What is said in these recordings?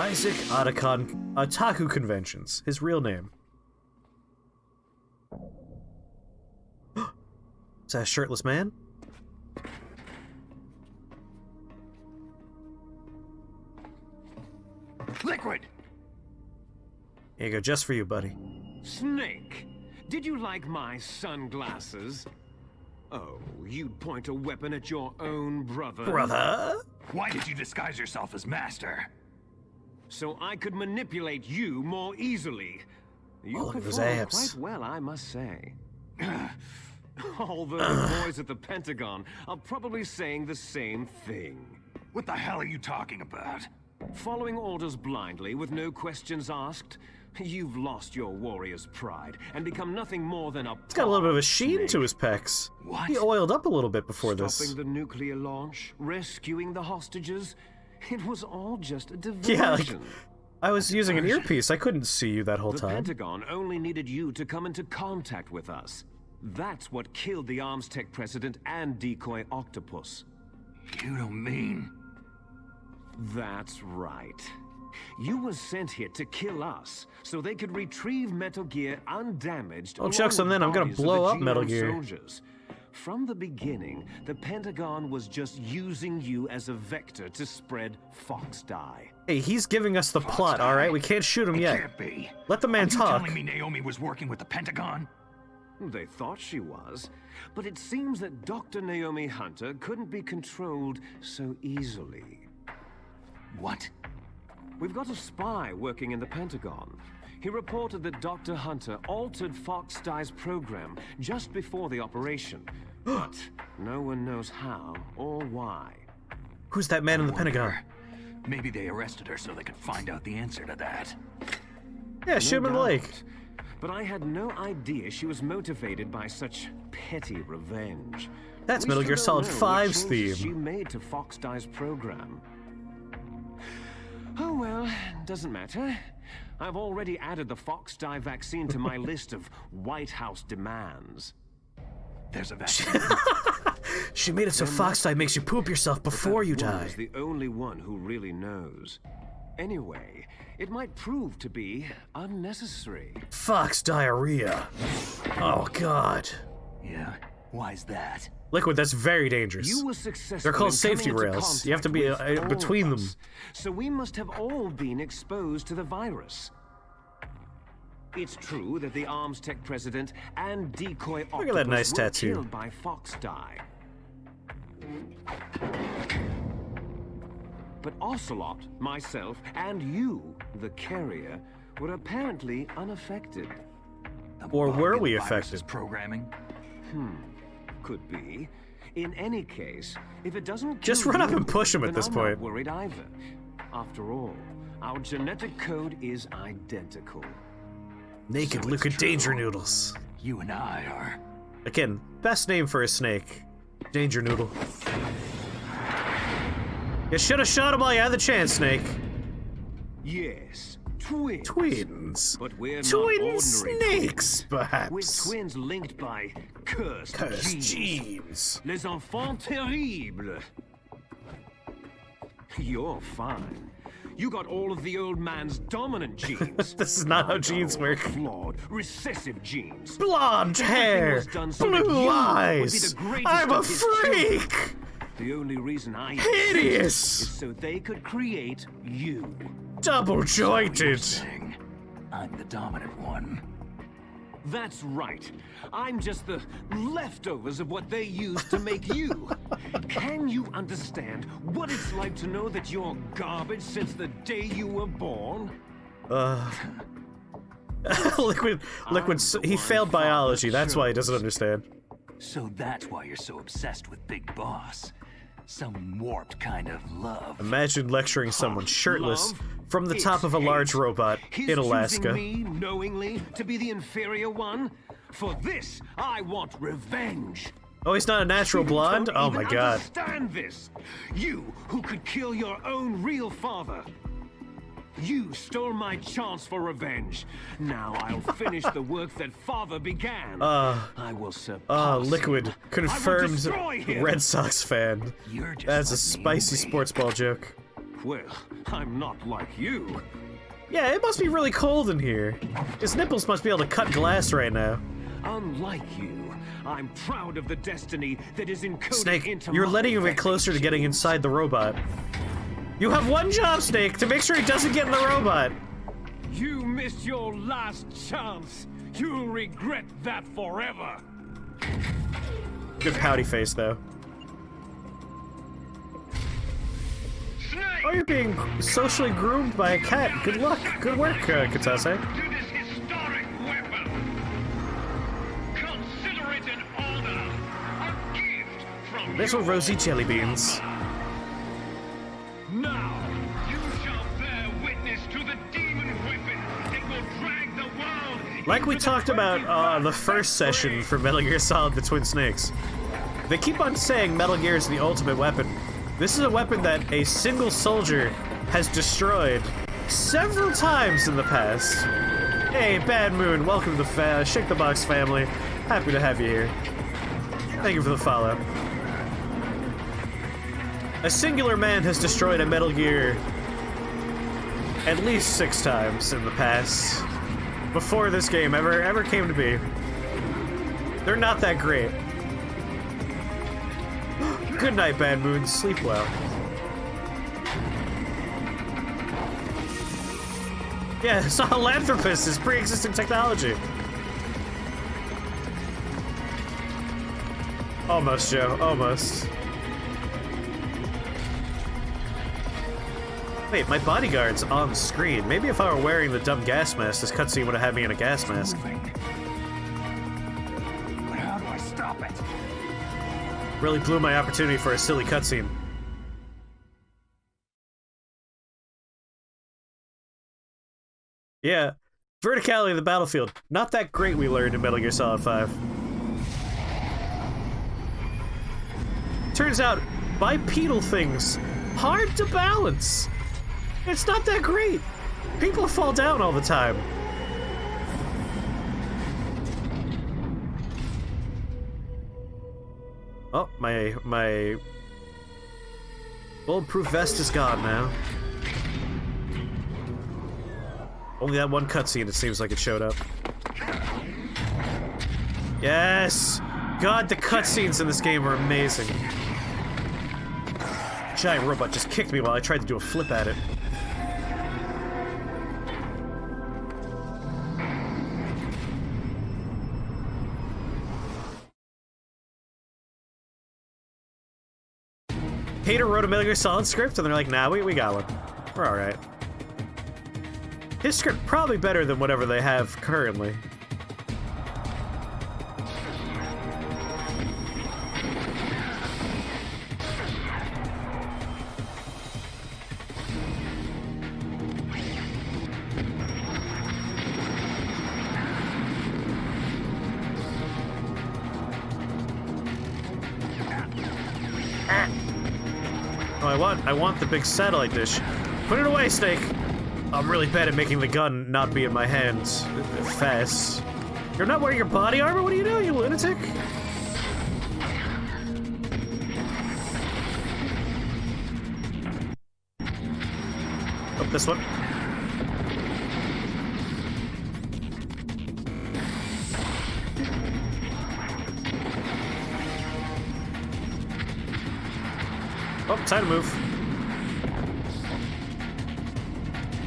Isaac Otaku Conventions. His real name. Is that a shirtless man? Liquid! Here you go, just for you, buddy. Snake, did you like my sunglasses? Oh, you'd point a weapon at your own brother. Brother? Why did you disguise yourself as master? So I could manipulate you more easily. You look at those performed abs. quite well, I must say. Although the boys at the Pentagon are probably saying the same thing. What the hell are you talking about? Following orders blindly with no questions asked, you've lost your warrior's pride and become nothing more than a He's got a little bit of a sheen to his pecs. What? He oiled up a little bit before Stopping the nuclear launch, rescuing the hostages, it was all just a diversion. Yeah, like, I was using an earpiece. I couldn't see you that whole The time. Pentagon only needed you to come into contact with us. That's what killed the Arms Tech president and decoy octopus. You don't mean... That's right. You were sent here to kill us, so they could retrieve Metal Gear undamaged. Oh, chucks on then, I'm gonna blow up Metal Gear. Soldiers. From the beginning, the Pentagon was just using you as a vector to spread Fox Dye. Hey, he's giving us the plot, alright? We can't shoot him It yet. can't be. Let the man Are you talk. telling me Naomi was working with the Pentagon? They thought she was, but it seems that Dr. Naomi Hunter couldn't be controlled so easily. What? We've got a spy working in the Pentagon. He reported that Dr. Hunter altered Fox Dye's program just before the operation, but no one knows how or why. Who's that man in the Wonder. Pentagon? Maybe they arrested her so they could find out the answer to that. Yeah, shoot him in the doubt. leg. But I had no idea she was motivated by such petty revenge. That's We Metal Gear still don't Solid know what 5's changes theme. she made to Fox Dye's program. Oh well, doesn't matter. I've already added the Fox Dye vaccine to my list of White House demands. There's a vaccine. She made it so Fox Dye makes you poop yourself before you die. Is the only one who really knows. Anyway, it might prove to be unnecessary. Fox diarrhea. Oh god. Yeah, why's that? Liquid, that's very dangerous. You were successful. They're called in safety coming into rails. You have to be contact with all between of them. us. So we must have all been exposed to the virus. It's true that the Arms Tech president and decoy octopus at that nice were tattoo. killed by Fox Dye. But Ocelot, myself, and you, the carrier, were apparently unaffected. Or were Bug we in the virus's affected? Programming? Could be. In any case, if it doesn't Just kill run up you, and push him at then this I'm point. Not worried either. After all, our genetic code is identical. Naked So liquid it's true. danger noodles. You and I are... Again, best name for a snake. Danger noodle. You should have shot him while you had the chance, Snake. Yes, twins. Twins. But we're Twin not ordinary snakes, twins. We're perhaps. twins linked by cursed Cursed genes. genes. Les enfants terribles. You're fine. You got all of the old man's dominant genes. This is not how I got genes all work. the flawed, recessive genes. Blonde Everything hair, was done so that you blue would be eyes. the greatest I'm a of his children. freak. The only reason I Hideous. is so they could create you. Double jointed. saying I'm the dominant one. That's right. I'm just the leftovers of what they used to make you. Can you understand what it's like to know that you're garbage since the day you were born? Liquid, he failed biology. That's why he doesn't understand. So that's why you're so obsessed with Big Boss. Some warped kind of love. Imagine lecturing someone shirtless Love? from the It's top of a large hate. robot His in Alaska. choosing me knowingly to be the inferior one. For this, I want revenge. Oh, he's not a natural blonde? Don't Oh my even god. Understand this? You who could kill your own real father. You stole my chance for revenge. Now I'll finish the work that father began. I will surpass Liquid, him. I confirmed will destroy him. Red Sox fan. You're just That's a like spicy Naomi. sports ball joke. Well, I'm not like you. Yeah, it must be really cold in here. His nipples must be able to cut glass right now. Unlike you, I'm proud of the destiny that is encoded Snake, into you're my letting him get closer to getting inside the robot. You have one job, Snake, to make sure he doesn't get in the robot. You missed your last chance. You'll regret that forever. Good pouty face, though. Oh, you're being socially groomed by a cat. Good luck. Good work, Katase. To this historic weapon. Consider it an honor, a gift from Little your rosy jelly beans. Now, You shall bear witness to the demon weapon that will drag the world. Like we talked about the first session for Metal Gear Solid: The Twin Snakes. They keep on saying Metal Gear is the ultimate weapon. This is a weapon that a single soldier has destroyed several times in the past. Hey, Bad Moon, welcome to the Shake the Box family. Happy to have you here. Thank you for the follow. A singular man has destroyed a Metal Gear at least 6 times in the past. Before this game ever came to be. They're not that great. Good night, Bad Moon. Sleep well. Yeah, Sahelanthropus is pre-existing technology. Almost, Joe. Almost. Wait, my bodyguard's on screen. Maybe if I were wearing the dumb gas mask, this cutscene would have had me in a gas mask. But how do I stop it? Really blew my opportunity for a silly cutscene. Yeah, verticality of the battlefield. Not that great, we learned in Metal Gear Solid 5. Turns out, bipedal things, hard to balance. It's not that great. People fall down all the time. Oh, my bulletproof vest is gone now. Only that one cutscene, it seems like it showed up. Yes! God, the cutscenes in this game are amazing. Giant robot just kicked me while I tried to do a flip at it. Hater wrote a Metal Gear Solid script, and they're like, nah, we got one. We're alright. His script probably better than whatever they have currently. Oh, I want the big satellite dish. Put it away, Snake! I'm really bad at making the gun not be in my hands fast. You're not wearing your body armor? What are you doing, you lunatic? Oh, this one. Oh, time to move.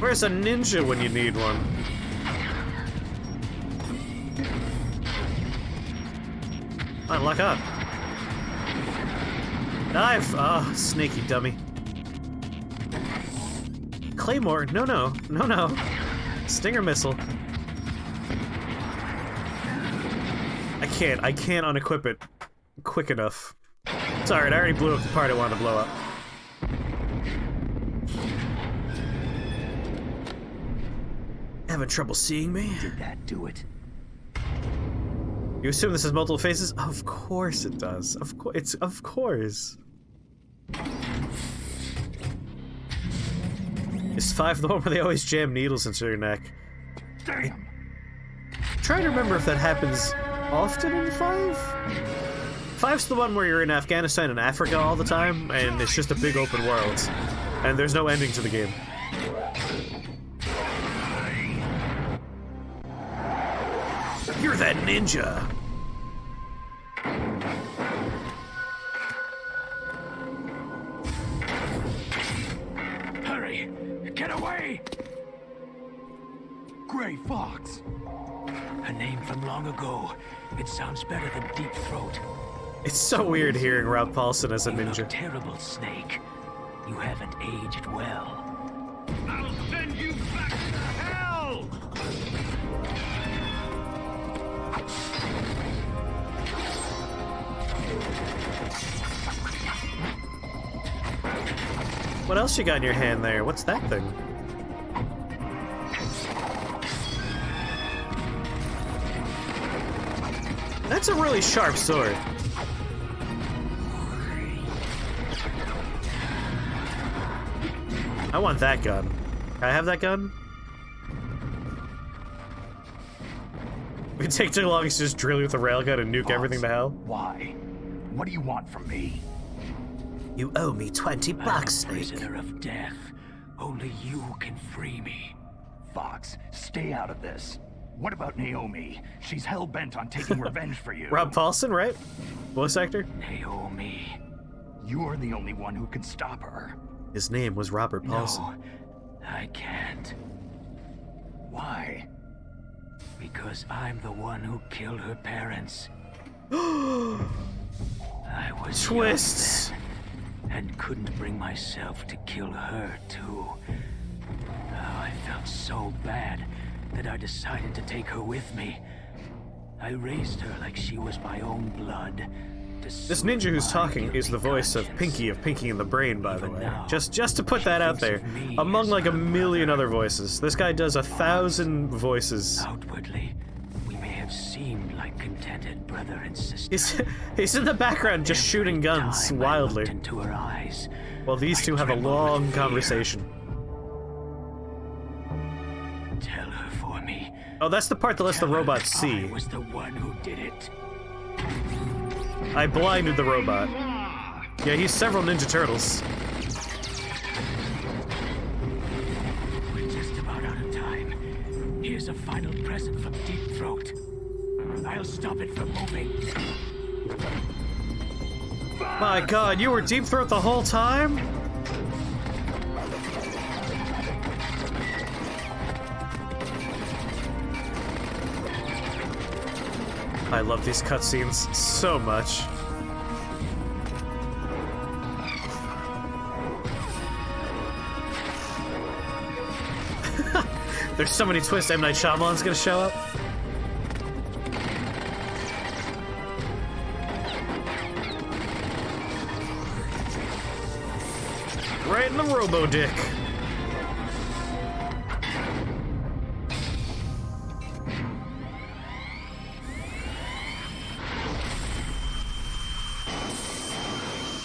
Where's a ninja when you need one? Alright, lock on. Dive! Ah, oh, snaky dummy. Claymore? No, no. No, no. Stinger missile. I can't unequip it quick enough. It's alright, I already blew up the part I wanted to blow up. Having trouble seeing me? Did that do it? You assume this has multiple faces? Of course it does. Of course. Is 5 the one where they always jam needles into your neck? Damn! I'm trying to remember if that happens often in 5? 5's the one where you're in Afghanistan and Africa all the time, and it's just a big open world. And there's no ending to the game. You're that ninja! Hurry! Get away! Gray Fox. A name from long ago. It sounds better than Deep Throat. It's so weird hearing Rob Paulson as a You look ninja. terrible, Snake. You haven't aged well. I'll send you back to hell! What else you got in your hand there? What's that thing? That's a really sharp sword. I want that gun. Can I have that gun? It'd take too long to just drill you with a railgun and nuke everything to hell. Why? What do you want from me? You owe me 20 I'm bucks, a Snake. prisoner of death. Only you can free me. Fox, stay out of this. What about Naomi? She's hell-bent on taking revenge for you. Rob Paulson, right? Voice actor? Naomi. You're the only one who can stop her. His name was Robert Paulson. No, I can't. Why? Because I'm the one who killed her parents. I was Twists. young then, and couldn't bring myself to kill her too. Oh, I felt so bad that I decided to take her with me. I raised her like she was my own blood. This ninja who's talking is the voice of Pinky and the Brain, by the way. Just to put that out there. Among like a million other voices. This guy does 1,000 voices. Outwardly, we may have seemed like contented brother and sister. He's in the background just shooting guns Time I wildly. looked into her eyes, While these two have a trembled long with fear. conversation. Tell her for me. Oh, that's the part that lets the Tell her robot see. I was the one who did it. I blinded the robot. Ah, Yeah, he's several Ninja Turtles. We're just about out of time. Here's a final present from Deep Throat. I'll stop it from moving. My god, you were Deep Throat the whole time? I love these cutscenes so much. There's so many twists. M. Night Shyamalan's gonna show up. Right in the robo-dick.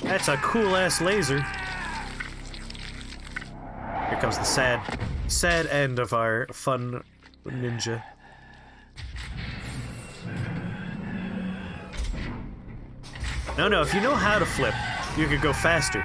That's a cool-ass laser. Here comes the sad end of our fun ninja. No, if you know how to flip, you could go faster.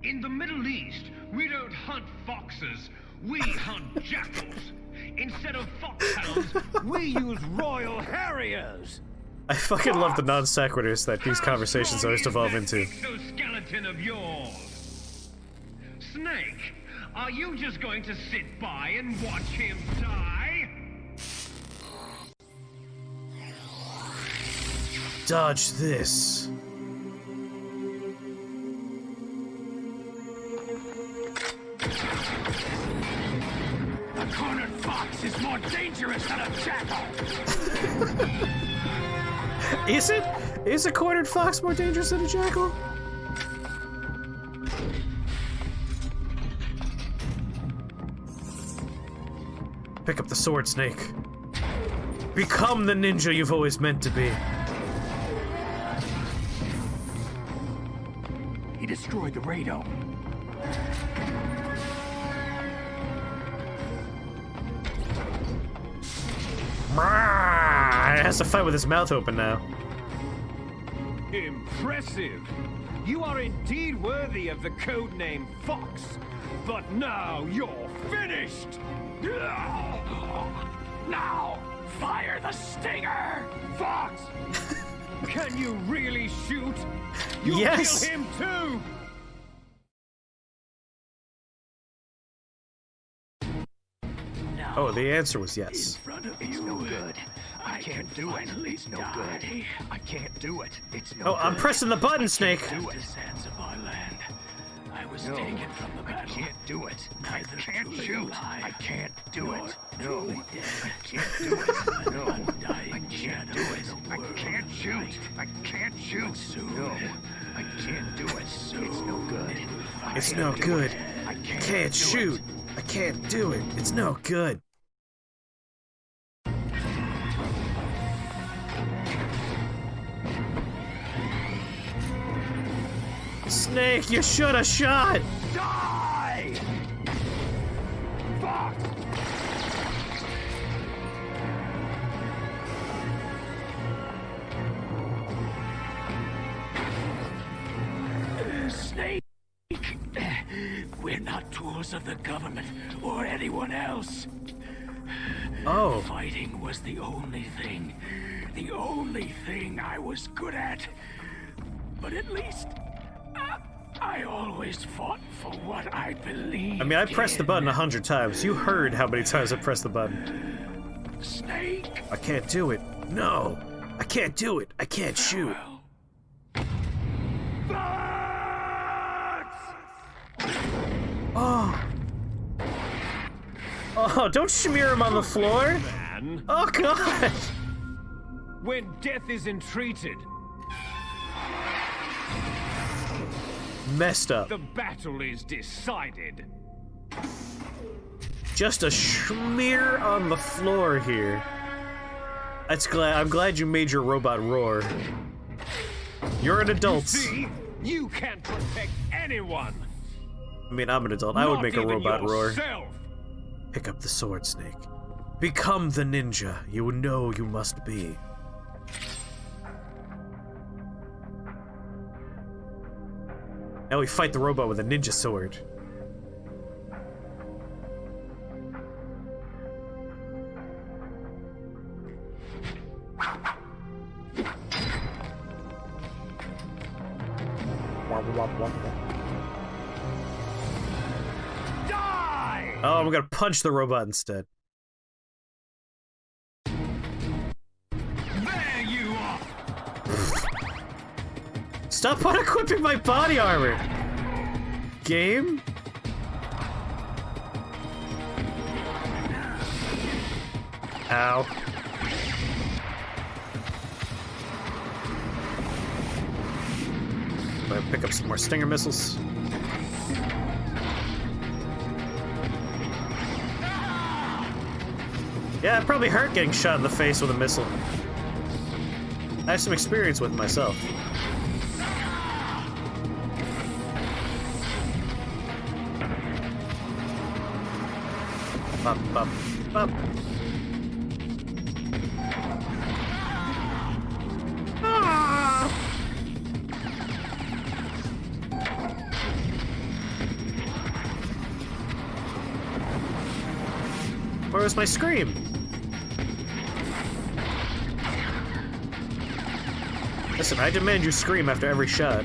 in the Middle East, we don't hunt foxes, we hunt jackals. Instead of foxhounds, We use Royal Harriers. I fucking love the non sequiturs that these how conversations strong always is devolve that into. exoskeleton of yours? Snake, are you just going to sit by and watch him die? Dodge this. A cornered fox is more dangerous than a jackal. Is it? Is a cornered fox more dangerous than a jackal? Pick up the sword, Snake. Become the ninja you've always meant to be. He destroyed the radome. He has to fight with his mouth open now. Impressive. You are indeed worthy of the codename Fox. But now you're finished! Now, fire the stinger! Fox! Can you really shoot? You'll Yes. kill him too! Now, Oh, the answer was in yes. front of you. No good. I can't do it. It's no good. I can't do it. It's no Oh, I'm good. pressing the button, Snake. Do it. The sands of our land. I was taken from the battle. I can't do it. I Neither can't truly shoot. alive, I can't do nor it. No. truly dead. I can't do it. No. Undying I can't shadow do in it. the I world can't of shoot. night. I can't shoot. Soon. No. I can't do it. It's no good. It's no good. I can't Can't do shoot. it. I can't do it. It's no good. Snake, you should have shot. Die! Fox! Snake! We're not tools of the government or anyone else. Oh, Fighting was the only thing I was good at. But at least I always fought for what I believed. I mean, I pressed the in. button 100 times. You heard how many times I pressed the button. Snake. I can't do it. No, I can't do it. I can't shoot. Oh. Oh, don't smear him on the floor. Man, Oh, God. when death is entreated, Messed up. the battle is decided. Just a smear on the floor here. I'm glad you made your robot roar. You're an adult. See, you can't protect anyone. I mean, I'm an adult. I would Not make a even robot roar. yourself. Pick up the sword, Snake. Become the ninja you know you must be. Now we fight the robot with a ninja sword. Die! Oh, I'm gonna punch the robot instead. There you are. Stop unequipping my body armor! Game? Ow. Better pick up some more Stinger missiles. Yeah, it probably hurt getting shot in the face with a missile. I have some experience with it myself. Bop, bop, bop. Ah! Where was my scream? Listen, I demand you scream after every shot.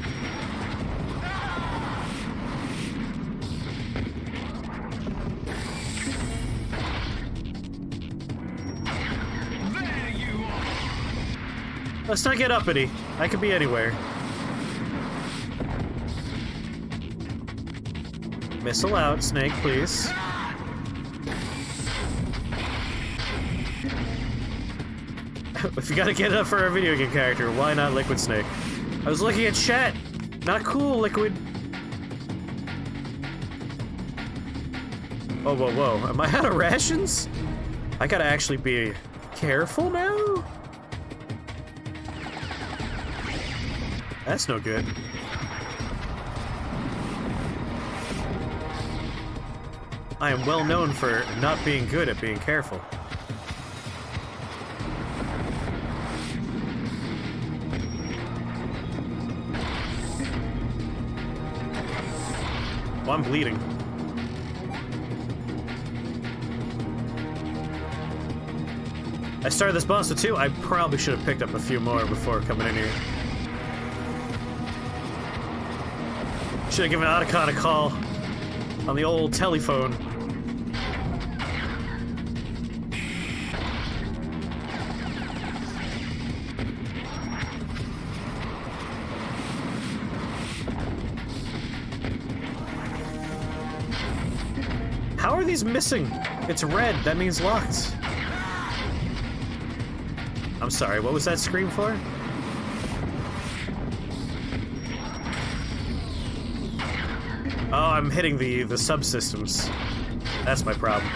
There you are. Let's not get uppity. I could be anywhere. Missile out, Snake, please. If you gotta get it up for a video game character, why not Liquid Snake? I was looking at chat. Not cool, Liquid. Whoa, whoa, whoa. Am I out of rations? I gotta actually be careful now? That's no good. I am well known for not being good at being careful. Well, I'm bleeding. I started this boss with 2. I probably should have picked up a few more before coming in here. Should have given Otacon a call on the old telephone. How are these missing? It's red. That means locked. I'm sorry, what was that scream for? Oh, I'm hitting the subsystems. That's my problem.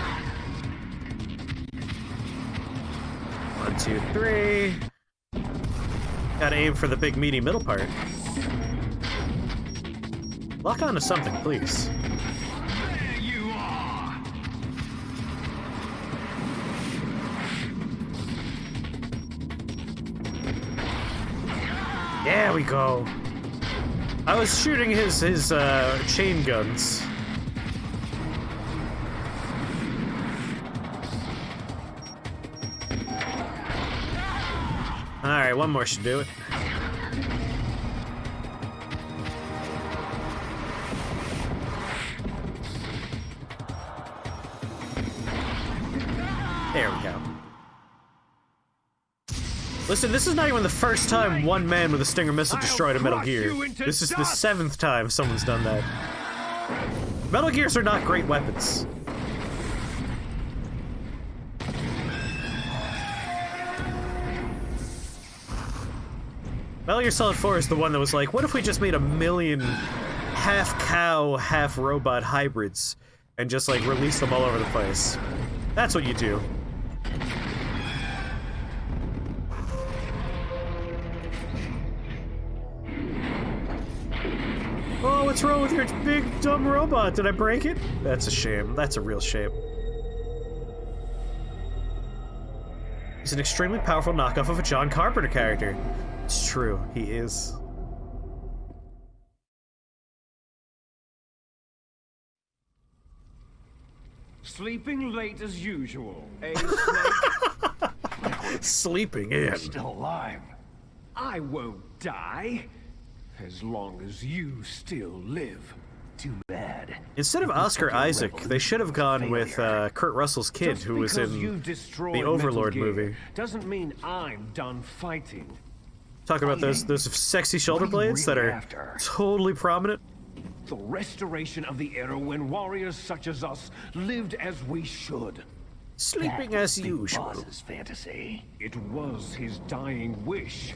1, 2, 3. Gotta aim for the big meaty middle part. Lock onto something, please. There you are. There we go. I was shooting his chain guns. Alright, one more should do it. There we go. Listen, this is not even the first time one man with a Stinger missile destroyed a Metal Gear. This is the 7th time someone's done that. Metal Gears are not great weapons. Metal Gear Solid 4 is the one that was like, what if we just made 1 million half-cow, half-robot hybrids and just, like, release them all over the place? That's what you do. Oh, what's wrong with your big, dumb robot? Did I break it? That's a shame. That's a real shame. He's an extremely powerful knockoff of a John Carpenter character. It's true, he is. Sleeping late as usual, eh, Snake? Sleeping in. Still alive. I won't die. As long as you still live. Too bad. Instead of Oscar Isaac, they should have gone with Kurt Russell's kid, Just who was because in you've destroyed the Overlord Metal Gear movie. doesn't mean I'm done fighting. Talking about those sexy shoulder blades that are totally prominent. The restoration of the era when warriors such as us lived as we should. Sleeping as usual. Boss's fantasy. It was his dying wish.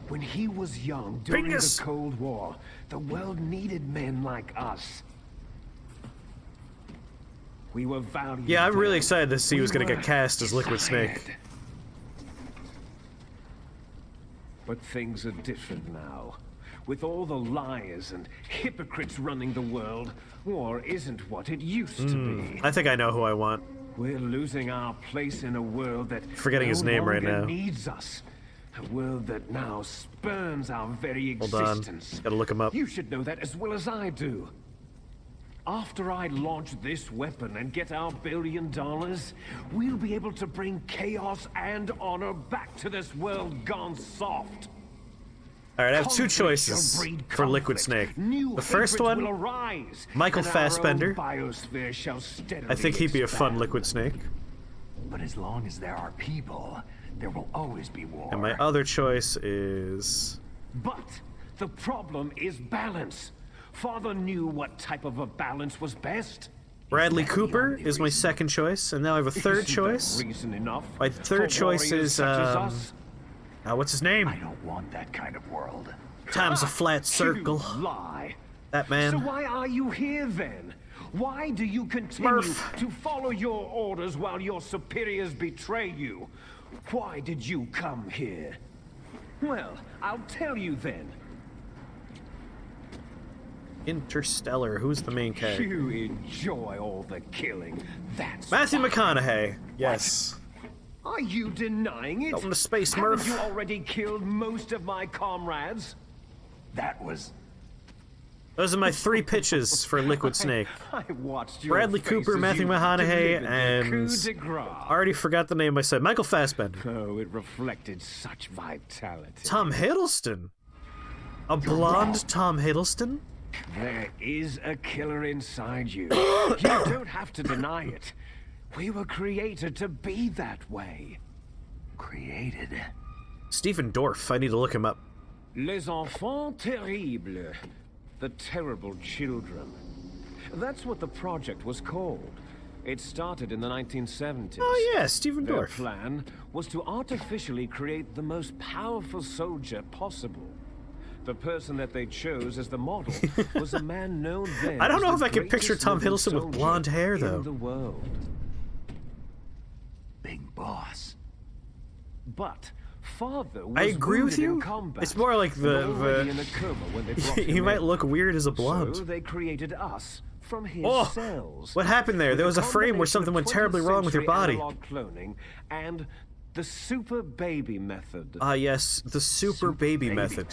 When he was young, during Pingus. the Cold War, the world needed men like us. We were valued. Yeah, I'm really then. excited to see who's We gonna get were cast as Liquid Snake. sad. But things are different now. With all the liars and hypocrites running the world, war isn't what it used to be. I think I know who I want. We're losing our place in a world that Forgetting his name right longer now. needs us. A world that now spurns our very Hold on. existence. Gotta look him up. You should know that as well as I do. After I launch this weapon and get our $1 billion, we'll be able to bring chaos and honor back to this world gone soft. Alright, I have 2 Conflict shall choices breed for Liquid conflict. Snake. New The first hatreds will one, arise, Michael and our Fassbender. own biosphere shall steadily I think he'd be a fun expand. Liquid Snake. But as long as there are people, there will always be war. And my other choice is... But the problem is balance. Father knew what type of a balance was best. Bradley Cooper is my second choice, and now I have a third Isn't that choice. reason enough My third for choice warriors is, such as us? what's his name? I don't want that kind of world. Time's a flat circle. You lie. That man. So why are you here then? Why do you continue Smurf. to follow your orders while your superiors betray you? Why did you come here? Well, I'll tell you then. Interstellar. Who's the main character? You enjoy all the killing. That's Matthew fine. McConaughey. Yes. Are you denying it? Going to space, Haven't Murph. you already killed most of my comrades? That was Those are my 3 pitches for Liquid Snake. I watched your Bradley Cooper, face as Matthew you McConaughey, delivered the and coup de grace. I already forgot the name I said. Michael Fassbender. Oh, it reflected such vitality. Tom Hiddleston. A blonde Tom Hiddleston? There is a killer inside you. You don't have to deny it. We were created to be that way. Created. Stephen Dorff. I need to look him up. Les enfants terribles. The terrible children. That's what the project was called. It started in the 1970s. Oh yeah, Stephen Their Dorff. plan was to artificially create the most powerful soldier possible. The person that they chose as the model was a man known then. I don't know as if the I can picture greatest Tom living Hiddleston with soldier blonde hair, though. in the world. Big boss. But father was I agree with wounded in you. combat It's more like and already in the a coma when they brought he him might in. look weird as a blonde. So they created us from his Oh, cells. what happened there? There was a frame where something went terribly wrong with your body. Cloning and the super baby method. Ah yes, the super baby method.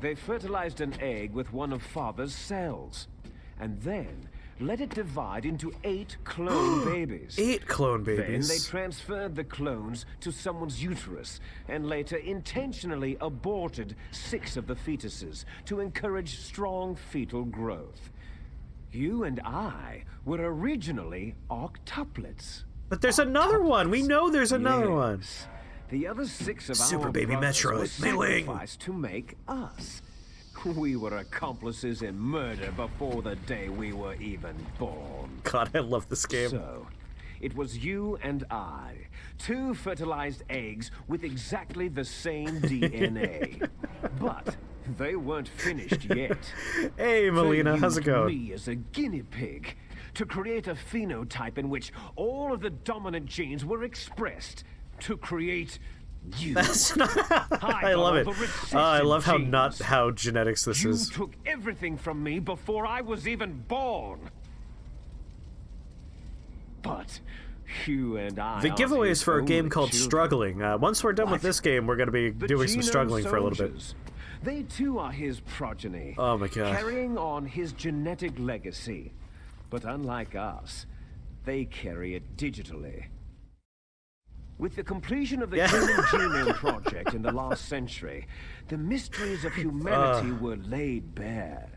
They fertilized an egg with one of father's cells, and then let it divide into 8 clone babies. 8 clone Then they babies. transferred the clones to someone's uterus, and later intentionally aborted 6 of the fetuses to encourage strong fetal growth. You and I were originally octuplets. But there's another one. We know there's another one. Yes. The other 6 of Super our baby brothers Metroid, were Mei-Ling. sacrificed to make us. We were accomplices in murder before the day we were even born. God, I love this game. So, it was you and I, 2 fertilized eggs with exactly the same DNA. But they weren't finished yet. Hey, Melina, They how's it used going? me as a guinea pig to create a phenotype in which all of the dominant genes were expressed to create you. That's not. I love it. I love how not how genetics this You is. took everything from me before I was even born. But you and I. The aren't giveaway his is for a game only called children. Struggling. Once we're done with What? this game, we're going to be The doing some genome struggling for a little bit. soldiers. They too are his progeny. Oh my God. Carrying on his genetic legacy. But unlike us, they carry it digitally. With the completion of the Human Genome Project in the last century, the mysteries of humanity were laid bare.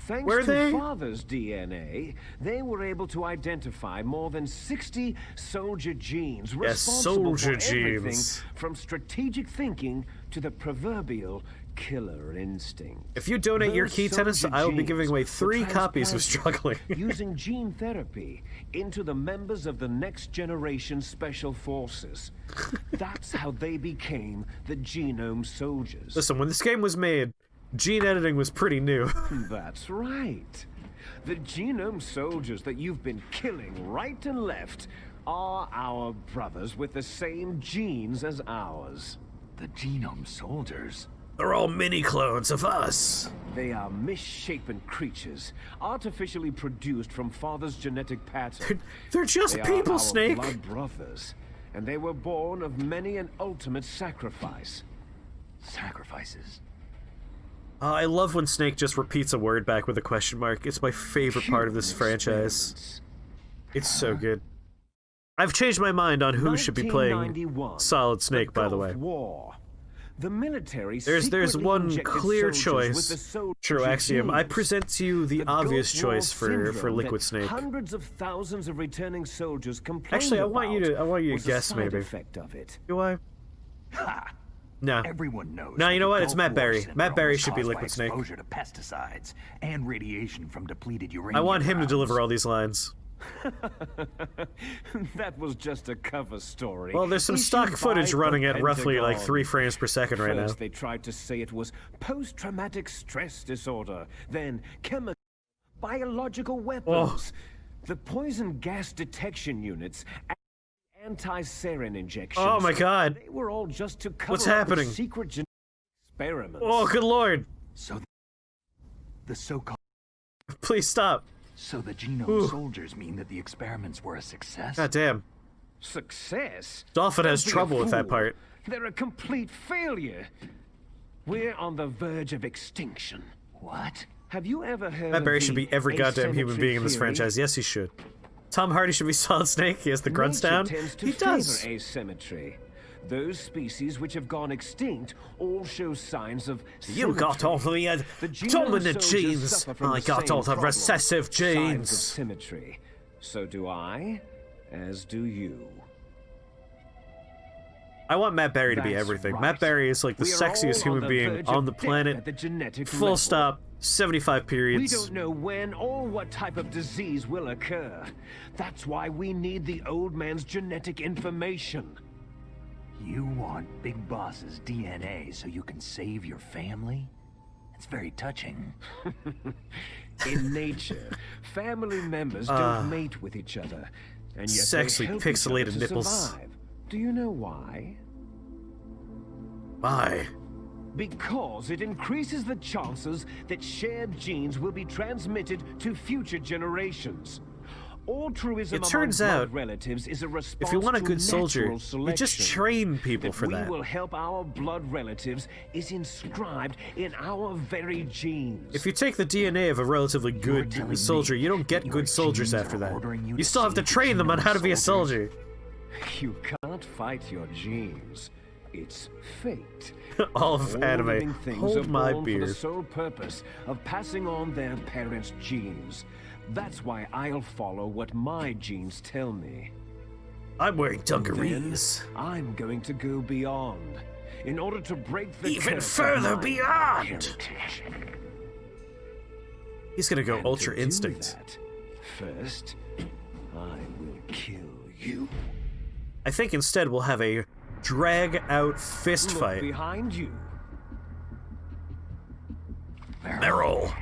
Thanks Were to they? Father's DNA, they were able to identify more than 60 soldier genes responsible soldier for everything genes. from strategic thinking to the proverbial killer instinct. If you donate your Those key tennis, soldier I will be genes giving away were 3 copies of transplanted Struggling. using gene therapy into the members of the next generation special forces. That's how they became the genome soldiers. Listen, when this game was made, gene editing was pretty new. That's right. The genome soldiers that you've been killing right and left are our brothers with the same genes as ours. The genome soldiers. They're all mini clones of us. They are misshapen creatures, artificially produced from Father's genetic pattern. They're just They people, are our Snake. blood brothers, and they were born of many an ultimate sacrifice. Sacrifices. I love when Snake just repeats a word back with a question mark. It's my favorite part of this Human franchise. experiments. It's so good. I've changed my mind on who should be playing 1991, Solid Snake, by the Gulf way. War. The military There's secretly one injected clear soldiers with choice. the soldier True axiom. I genes. present to you the obvious Gulf War choice for syndrome Liquid that Snake. Hundreds of thousands of returning soldiers complained Actually, I want you about to was a guess, side maybe. effect of it. Do I? Ha! No. Everyone knows. No, that you know the what? It's Gulf Matt War Berry. syndrome Matt Berry was should be caused by Liquid Snake. Exposure to pesticides and radiation from depleted uranium. I want him to rounds. deliver all these lines. That was just a cover story. Well, there's some issued stock by footage the running at roughly like Pentagon. 3 frames per second right now. First, they tried to say it was post-traumatic stress disorder, then chemical, biological weapons, the poison gas detection units, and anti-sarin injections. Oh my God. They were all just to cover What's up happening? the secret genetic experiments. Oh, good lord. So the so-called. Please stop. So the genome Ooh. soldiers mean that the experiments were a success. God damn. Success? Dolphin has Don't be a trouble with that fool. part. They're a complete failure. We're on the verge of extinction. What? Have you ever heard Matt of Berry the should be every goddamn human asymmetry being in this theory? franchise. Yes, he should. Tom Hardy should be Solid Snake. He has the grunts Nature down. tends to He does. favor asymmetry. Those species which have gone extinct all show signs of You got symmetry. all the The genome dominant soldiers genes. suffer from I the got same all the problem. recessive Signs of genes. symmetry. So do I, as do you. I want Matt Berry to be That's everything. right. Matt Berry is like the We are sexiest all on human the being verge on of the death planet. at the genetic Full level. stop. 75 We periods. don't know when or what type of disease will occur. That's why we need the old man's genetic information. You want Big Boss's DNA so you can save your family? It's very touching. In nature, family members don't mate with each other, and yet Sexy they help pixelated each other to nipples. survive. Do you know why? Why? Because it increases the chances that shared genes will be transmitted to future generations. Altruism It turns among out, blood relatives is a response If you want a to good soldier, natural you just selection. train people for We that. will help our blood relatives is inscribed in our very genes. If you take the DNA of a relatively good telling soldier, me you don't get your good soldiers genes after are that. ordering you You to still have to save the train them on genome how to be a soldiers? soldier. You can't fight your genes. It's fate. All of All anime. living things Hold are my born for beer. the sole purpose of passing on their parents' genes. That's why I'll follow what my genes tell me. I'm wearing Then dungarees. I'm going to go beyond, in order to break the Even curse of further my beyond. heritage. He's gonna go And Ultra to do Instinct. that, first, I will kill you. I think instead we'll have a drag-out fist Look fight. behind you. Meryl.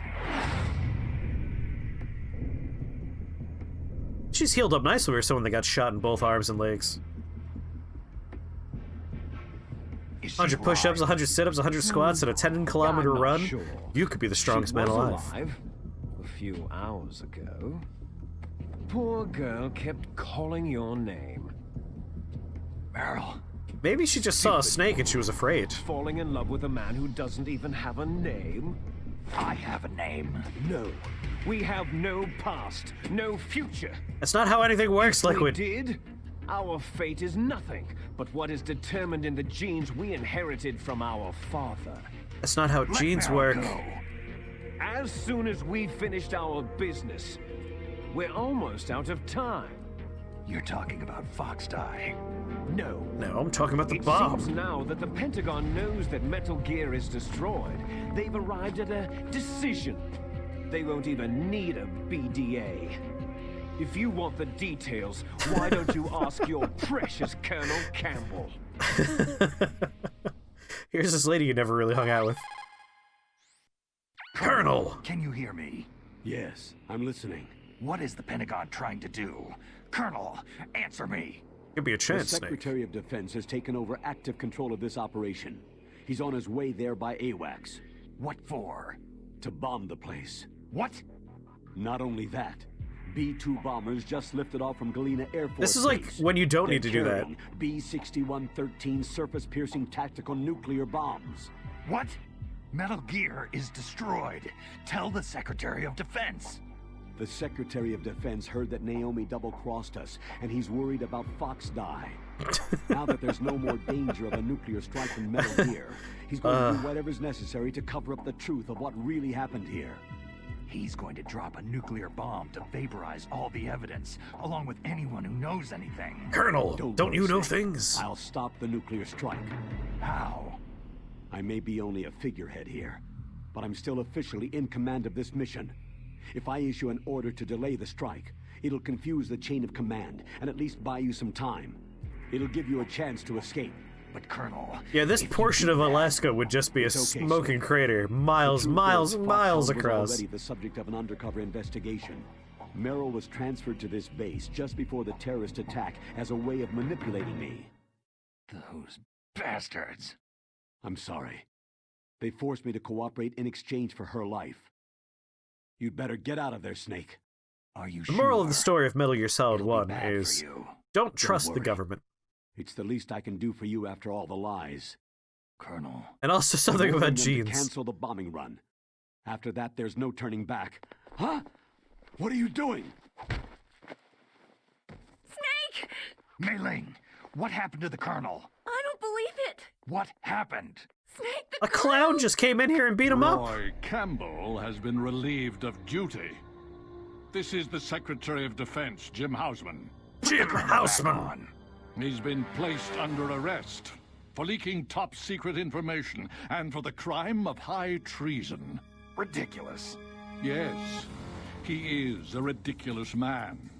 She's healed up nicely for someone that got shot in both arms and legs. 100 push-ups, 100 sit-ups, 100 squats, and a 10-kilometer I'm not run. sure. You could be the strongest She man was alive. A few hours ago. Poor girl kept calling your name. Meryl. Maybe she just saw a snake and she was afraid. Falling in love with a man who doesn't even have a name? I have a name. No. We have no past, no future. That's not how anything works, We Liquid. did. Our fate is nothing but what is determined in the genes we inherited from our father. That's not how Let genes Meryl work. go. As soon as we finished our business, we're almost out of time. You're talking about Fox Die. No. No, I'm talking about the It bomb. seems now that the Pentagon knows that Metal Gear is destroyed. They've arrived at a decision. They won't even need a BDA. If you want the details, why don't you ask your precious Colonel Campbell? Here's this lady you never really hung out with. Colonel! Can you hear me? Yes, I'm listening. What is the Pentagon trying to do? Colonel, answer me. Could be a The chance, Snake. Secretary of Defense has taken over active control of this operation. He's on his way there by AWACS What for? to bomb the place. What? Not only that, B-2 bombers just lifted off from Galena Air Force This is like Base. when you don't They're need to do that. carrying B-6113 surface-piercing tactical nuclear bombs. What? Metal Gear is destroyed. Tell the Secretary of Defense. The Secretary of Defense heard that Naomi double-crossed us, and he's worried about Fox Die. Now that there's no more danger of a nuclear strike from Metal Gear, he's going to do whatever's necessary to cover up the truth of what really happened here. He's going to drop a nuclear bomb to vaporize all the evidence, along with anyone who knows anything. Colonel, don't you worry, know Snake. things? I'll stop the nuclear strike. How? I may be only a figurehead here, but I'm still officially in command of this mission. If I issue an order to delay the strike, it'll confuse the chain of command and at least buy you some time. It'll give you a chance to escape. But Colonel... Yeah, this if you portion do of that- Alaska would just be a It's okay, smoking Snake. crater, miles, The truth miles, is, and Foxhound miles was across. already the subject of an undercover investigation. Merrill was transferred to this base just before the terrorist attack as a way of manipulating me. Those bastards. I'm sorry. They forced me to cooperate in exchange for her life. You'd better get out of there, Snake. Are you The sure? moral of the story of Metal Gear Solid It'll be 1 bad for is you. don't trust the worry. government. It's the least I can do for you after all the lies. Colonel. And also something I'm about ordering them to jeans. Cancel the bombing run. After that, there's no turning back. Huh? What are you doing? Snake! Mei Ling, what happened to the Colonel? I don't believe it! What happened? Snake, the A clown just came in here and beat him up. Roy Campbell has been relieved of duty. This is the Secretary of Defense, Jim Houseman. Jim Houseman. He's been placed under arrest for leaking top-secret information and for the crime of high treason. Ridiculous. Yes, he is a ridiculous man.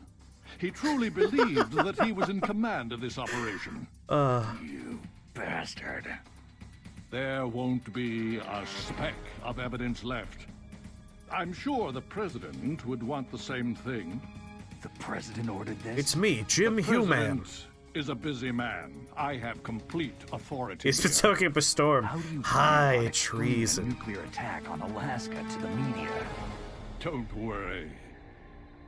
He truly believed that he was in command of this operation. You bastard. There won't be a speck of evidence left. I'm sure the President would want the same thing. The President ordered this? It's me, Jim The Human. President is a busy man. I have complete authority. He's been here. soaking up a storm. How do you High plan on explaining a treason. nuclear attack on Alaska to the media? Don't worry.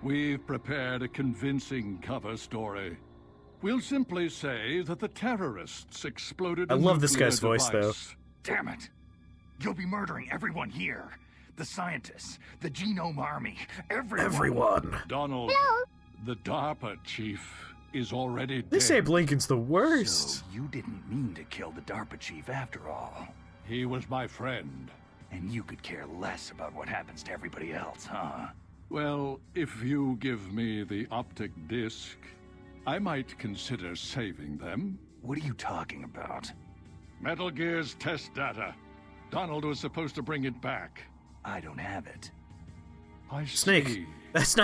We've prepared a convincing cover story. We'll simply say that the terrorists exploded I a love this nuclear guy's voice, though. device. Damn it! You'll be murdering everyone here. The scientists, the Genome Army, everyone. Everyone. Donald, the DARPA chief is already dead. They say Blinken's the worst. So you didn't mean to kill the DARPA chief after all. He was my friend. And you could care less about what happens to everybody else, huh? Well, if you give me the optic disc, I might consider saving them. What are you talking about? Metal Gear's test data. Donald was supposed to bring it back. I don't have it. I Snake, see. that's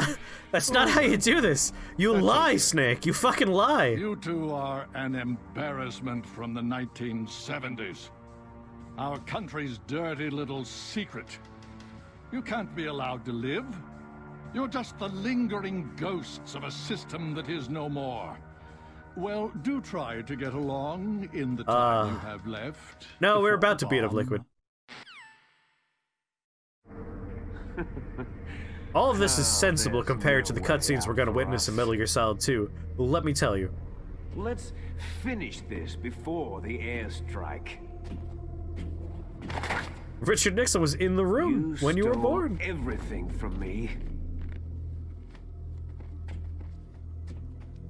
not how you do this. You That's lie, okay. Snake. You fucking lie. You two are an embarrassment from the 1970s. Our country's dirty little secret. You can't be allowed to live. You're just the lingering ghosts of a system that is no more. Well, do try to get along in the time you have left. No, we're before about the to beat up bomb. Liquid. All of this is sensible there's compared to no the way cutscenes out we're gonna for witness in us. Metal Gear Solid 2. Let me tell you. Let's finish this before the airstrike. Richard Nixon was in the room when you were stole born. everything from me.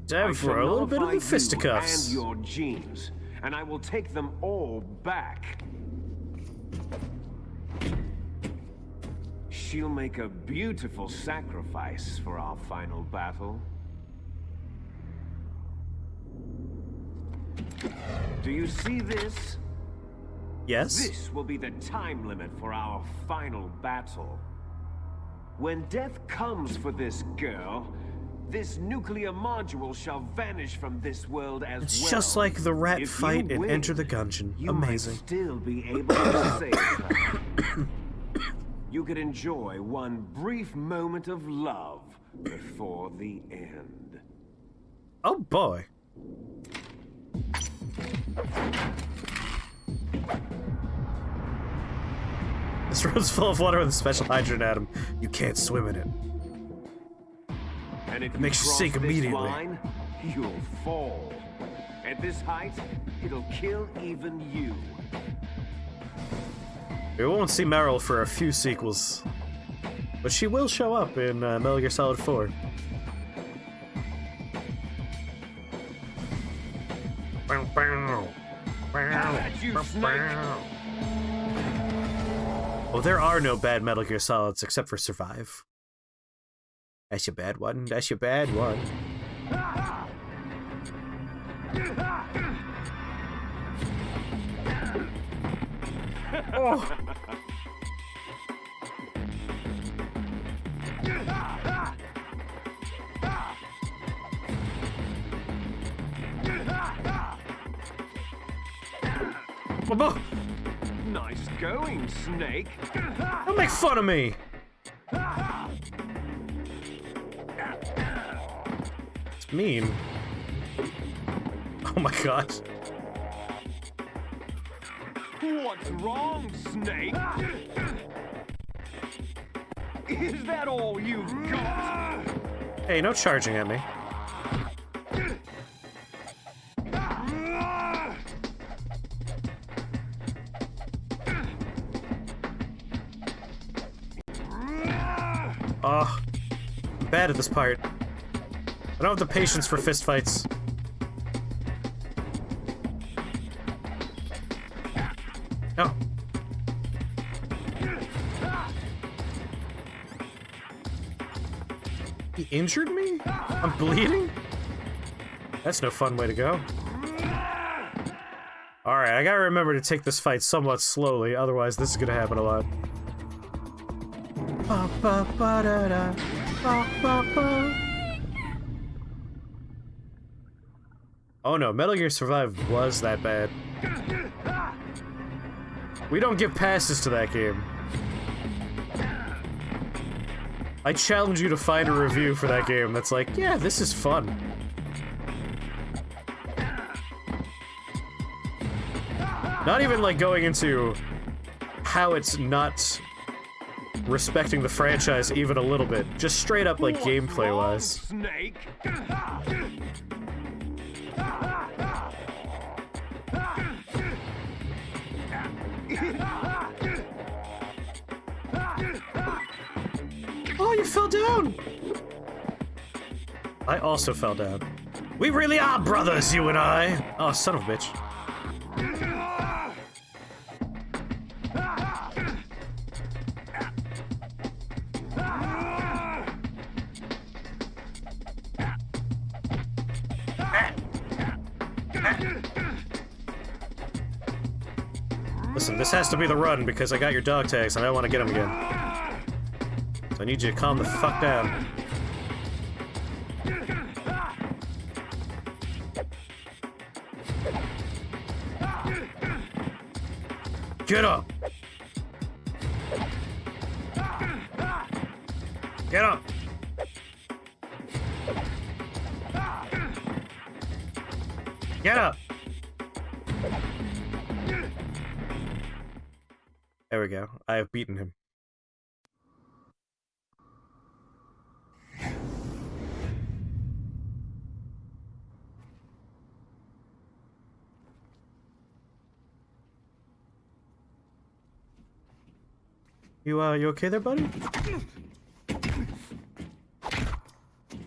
Time I for shall a little bit of nullify the fisticuffs. you and your genes, and I will take them all back. She'll make a beautiful sacrifice for our final battle. Do you see this? Yes? This will be the time limit for our final battle. When death comes for this girl, this nuclear module shall vanish from this world as It's well. just like the rat If you fight in win, Enter the Gungeon. you Amazing. might still be able to save her. You could enjoy one brief moment of love before the end. Oh boy. This road's full of water with a special hydrant atom. You can't swim in it. And if makes you cross sink this immediately. line, you'll fall. At this height, it'll kill even you. We won't see Meryl for a few sequels, but she will show up in Metal Gear Solid 4. At you, Snake! Oh, there are no bad Metal Gear Solids except for Survive. That's your bad one. That's your bad one. Oh. Oh, Nice going, Snake. don't make fun of me. It's mean. Oh my god. What's wrong, Snake? Is that all you've got? Hey, no charging at me. Oh, I'm bad at this part. I don't have the patience for fistfights. No. He injured me? I'm bleeding? That's no fun way to go. Alright, I gotta remember to take this fight somewhat slowly, otherwise this is gonna happen a lot. Oh no, Metal Gear Survive was that bad. We don't give passes to that game. I challenge you to find a review for that game that's like, yeah, this is fun. Not even like going into how it's not respecting the franchise even a little bit. Just straight up like gameplay-wise. Snake. Oh, you fell down! I also fell down. We really are brothers, you and I! Oh, son of a bitch. Listen, this has to be the run because I got your dog tags and I want to get them again. So I need you to calm the fuck down. Get up! Get up! Get up! There we go. I have beaten him. You okay there, buddy?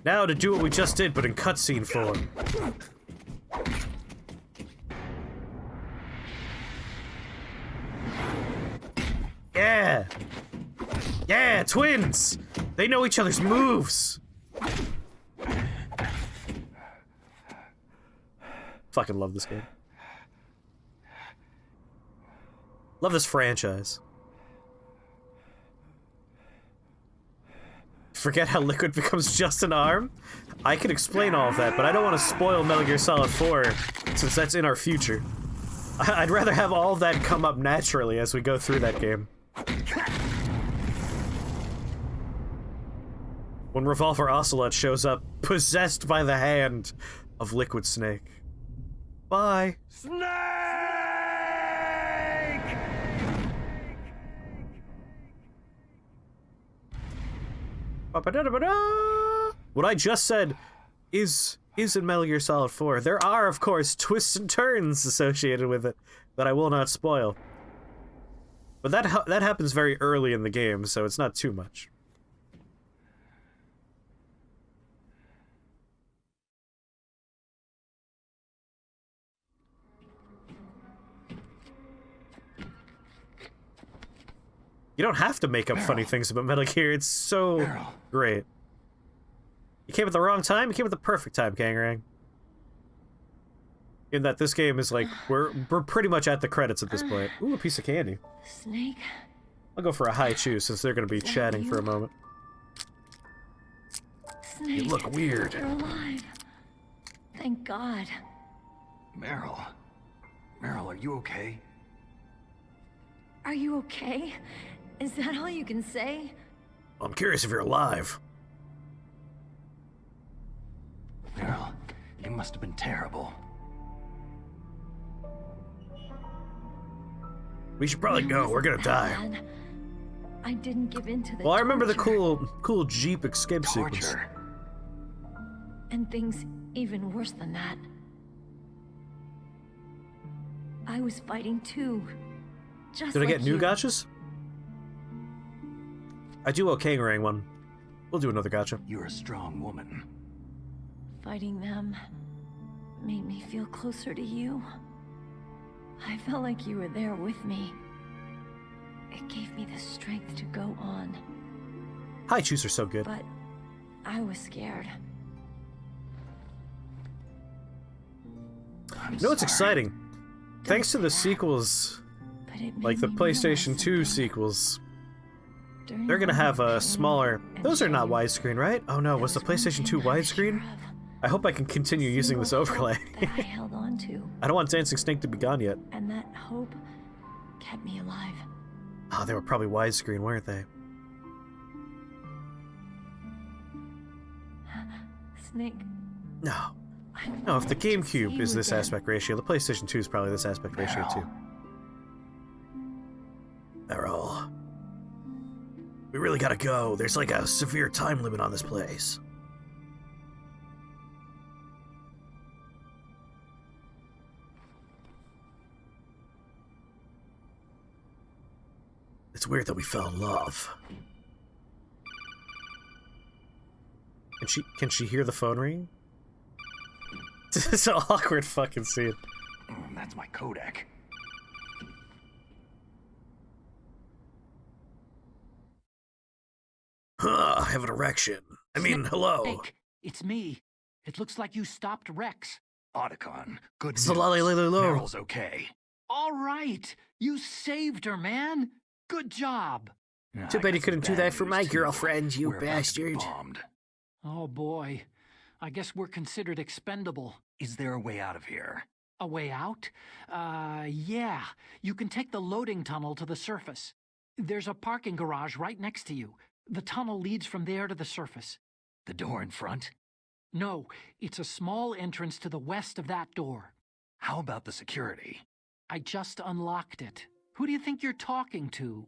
Now to do what we just did, but in cutscene form. Yeah! Yeah, twins! They know each other's moves! Fucking love this game. Love this franchise. Forget how Liquid becomes just an arm? I can explain all of that, but I don't want to spoil Metal Gear Solid 4, since that's in our future. I'd rather have all of that come up naturally as we go through that game. When Revolver Ocelot shows up, possessed by the hand of Liquid Snake. Bye. Snake! What I just said is in Metal Gear Solid 4. There are, of course, twists and turns associated with it that I will not spoil. But that happens very early in the game, so it's not too much. You don't have to make up funny things about Metal Gear. It's so great. You came at the wrong time. You came at the perfect time, Kangarang. In that this game is like we're pretty much at the credits at this point. Ooh, a piece of candy. Snake? I'll go for a high chew since they're going to be chatting for a moment. Snake, You look weird. You're alive. Thank God. Meryl. Meryl, are you okay? Are you okay? Is that all you can say? I'm curious if you're alive. Meryl, you must have been terrible. We should probably go. We're gonna die. Bad. I didn't give in to the Well, I remember the torture. cool Jeep escape sequence. Torture. And things even worse than that. I was fighting too. Just Did I like get new you. gotchas? I do owe Kangarang one. We'll do another gotcha. You're a strong woman. Fighting them made me feel closer to you. I felt like you were there with me. It gave me the strength to go on. High chews are so good. But I was scared. You know what's exciting? Thanks to the sequels, like the PlayStation 2 sequels, they're gonna have a smaller... Those are not widescreen, right? Oh no, was the PlayStation 2 widescreen? I hope I can continue using this overlay. I held on to. I don't want Dancing Snake to be gone yet. And that hope kept me alive. Oh, they were probably widescreen, weren't they? Snake. No. No, if the GameCube is this aspect ratio, the PlayStation 2 is probably this aspect ratio too. Meryl. We really gotta go. There's like a severe time limit on this place. It's weird that we fell in love. Can she hear the phone ring? It's an awkward fucking scene. That's my Kodak. I have an erection. I mean, hello. Snake, it's me. It looks like you stopped Rex. Otacon, good It's news. the Meryl's okay. All right. You saved her, man. Good job. Too bad you I got couldn't some do that bad for news, my too. girlfriend, you We're about to be bastard. bombed. Oh, boy. I guess we're considered expendable. Is there a way out of here? A way out? Yeah. You can take the loading tunnel to the surface. There's a parking garage right next to you. The tunnel leads from there to the surface. The door in front? No, it's a small entrance to the west of that door. How about the security? I just unlocked it. Who do you think you're talking to?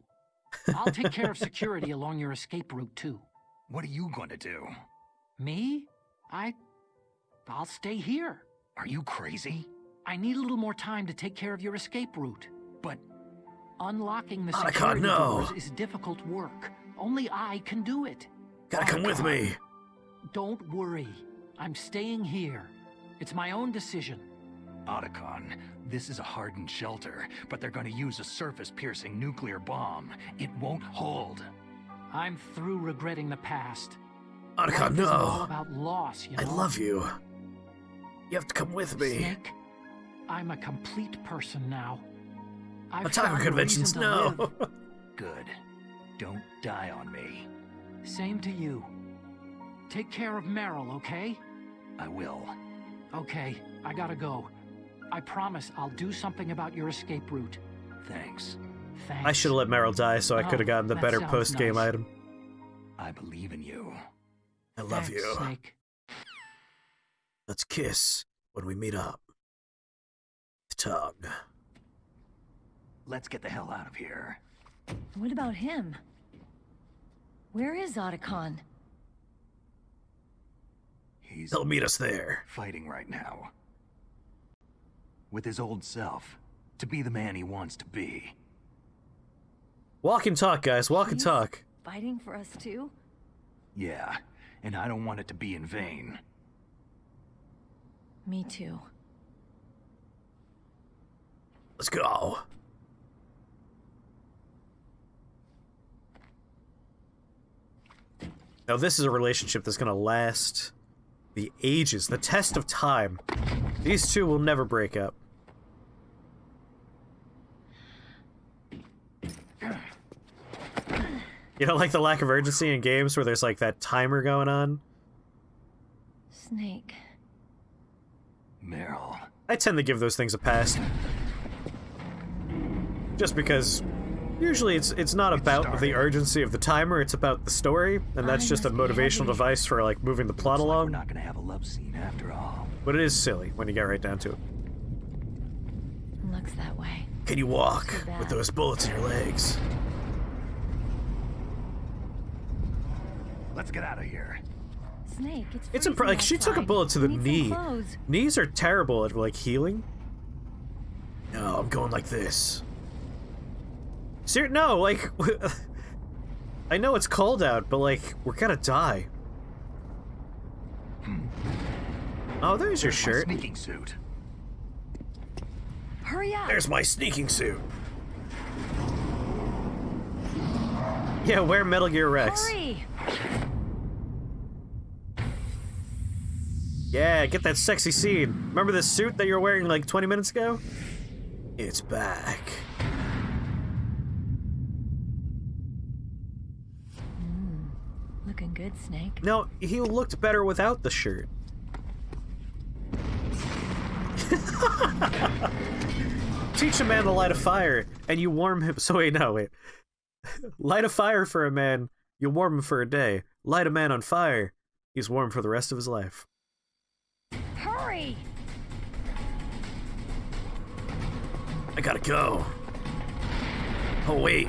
I'll take care of security along your escape route, too. What are you going to do? Me? I'll stay here. Are you crazy? I need a little more time to take care of your escape route. But Unlocking the Otacon, security no. doors is difficult work. Only I can do it. Gotta come with me. Don't worry. I'm staying here. It's my own decision. Otacon, this is a hardened shelter, but they're going to use a surface-piercing nuclear bomb. It won't hold. I'm through regretting the past. Otacon, Life is all no. about loss, you know? I love you. You have to come with me. Snake, I'm a complete person now. I've Otaku found a conventions, reason to no. live. Good. Don't die on me. Same to you. Take care of Meryl, okay? I will. Okay, I gotta go. I promise I'll do something about your escape route. Thanks. Thanks. I should have let Meryl die so I could have gotten the that better sounds post-game nice. item. I believe in you. I love Thanks, you. Snake. Let's kiss when we meet up. Tongue. Let's get the hell out of here. What about him? Where is Otacon? He's He'll meet us there. fighting right now. With his old self. To be the man he wants to be. Walk and talk, guys. Walk and He's talk. Fighting for us too? Yeah, and I don't want it to be in vain. Me too. Let's go. Now this is a relationship that's gonna last the ages, the test of time. These two will never break up. You know, like the lack of urgency in games where there's like that timer going on? Snake. Meryl. I tend to give those things a pass. Just because usually it's not about the urgency of the timer, it's about the story, and that's just a motivational device for like moving the plot We're along. not gonna have a love scene after all. But it is silly when you get right down to it. Looks that way. Can you walk Too bad. with those bullets in your legs? Let's get out of here. Snake, It's freezing like she took a outside. bullet to the We need knee. some clothes. Knees are terrible at like healing. No, I'm going like this. No, like I know it's cold out, but like, we're gonna die. Oh, there's your shirt. My sneaking suit. Hurry up! There's my sneaking suit. Yeah, wear Metal Gear Rex. Hurry! Yeah, get that sexy scene. Remember the suit that you were wearing like 20 minutes ago? It's back. Looking good, Snake. No, he looked better without the shirt. Teach a man to light a fire, and you warm him. So wait, no, wait. Light a fire for a man, you warm him for a day. Light a man on fire, he's warm for the rest of his life. Hurry! I gotta go. Oh wait.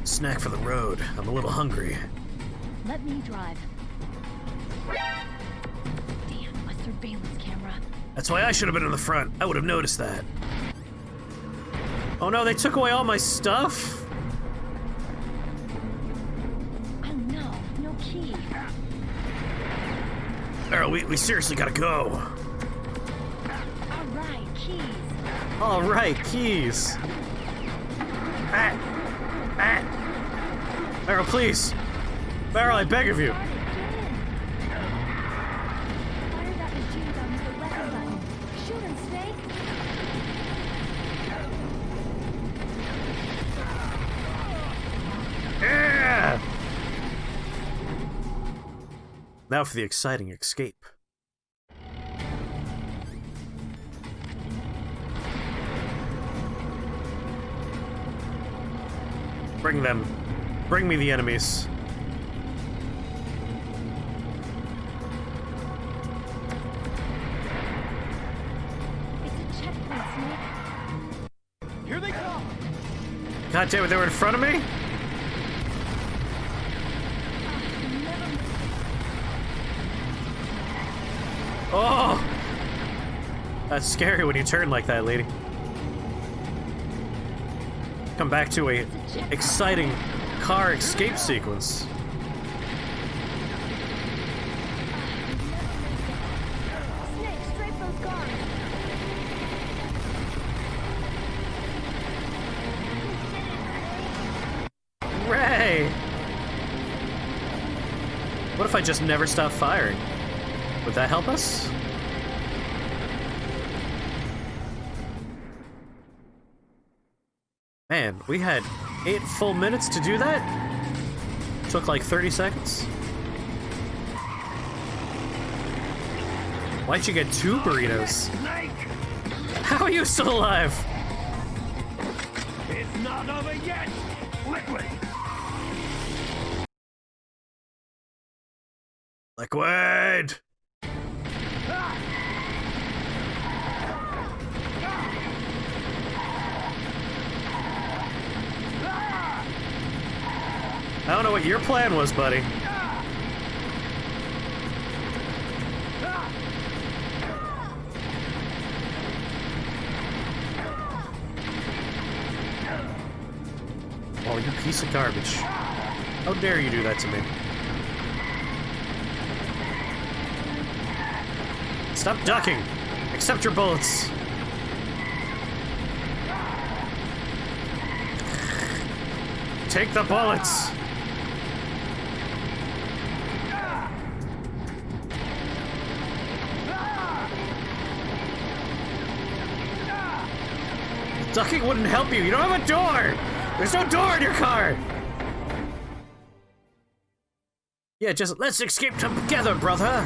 Snack for the road. I'm a little hungry. Let me drive. Damn, my surveillance camera. That's why I should have been in the front. I would have noticed that. Oh no, they took away all my stuff? Oh no, no key. Errol, we seriously gotta go. Alright, keys. Alright, keys. Errol, please. Errol, I beg of you. Fire that machine gun with the weapon button. Shoot him, Snake. Yeah! Now for the exciting escape. Bring them. Bring me the enemies. It's a checkpoint, Snake. Here they come! God damn it, they were in front of me? Oh! That's scary when you turn like that, lady. Come back to a exciting car escape sequence. Snake, strafe those guards. Hooray! What if I just never stop firing? Would that help us? Man, we had 8 full minutes to do that? Took like 30 seconds? Why'd you get 2 burritos? Snake! How are you still alive? It's not over yet! Liquid! Liquid! I don't know what your plan was, buddy. Oh, you piece of garbage. How dare you do that to me? Stop ducking! Accept your bullets! Take the bullets! Ducking wouldn't help you. You don't have a door! There's no door in your car! Yeah, just let's escape together, brother!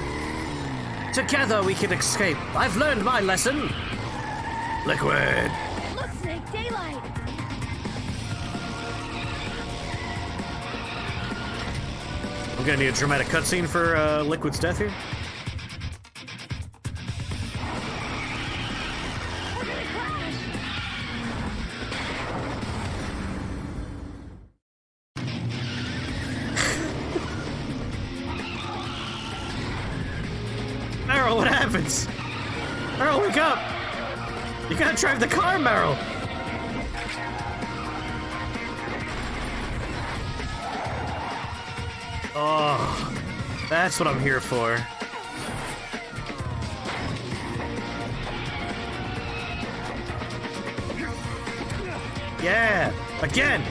Together we can escape. I've learned my lesson! Liquid! Look, Snake, daylight. I'm gonna need a dramatic cutscene for Liquid's death here. We're gonna crash. Meryl, what happens? Meryl, wake up! You gotta drive the car, Meryl! Oh, that's what I'm here for. Yeah! Again!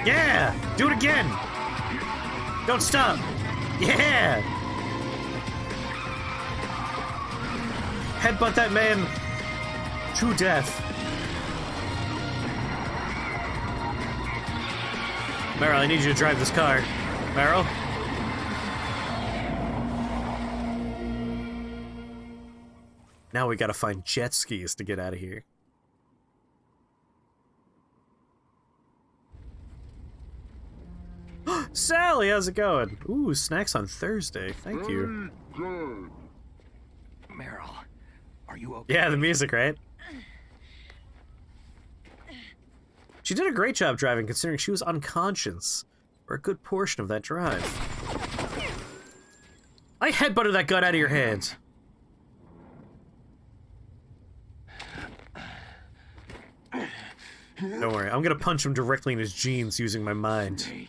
Yeah! Do it again! Don't stop! Yeah! Headbutt that man to death. Meryl, I need you to drive this car. Meryl? Now we gotta find jet skis to get out of here. Sally, how's it going? Ooh, snacks on Thursday. Thank you. Meryl, are you okay? Yeah, the music, right? She did a great job driving, considering she was unconscious for a good portion of that drive. I headbutted that gun out of your hands. Don't worry, I'm gonna punch him directly in his jeans using my mind.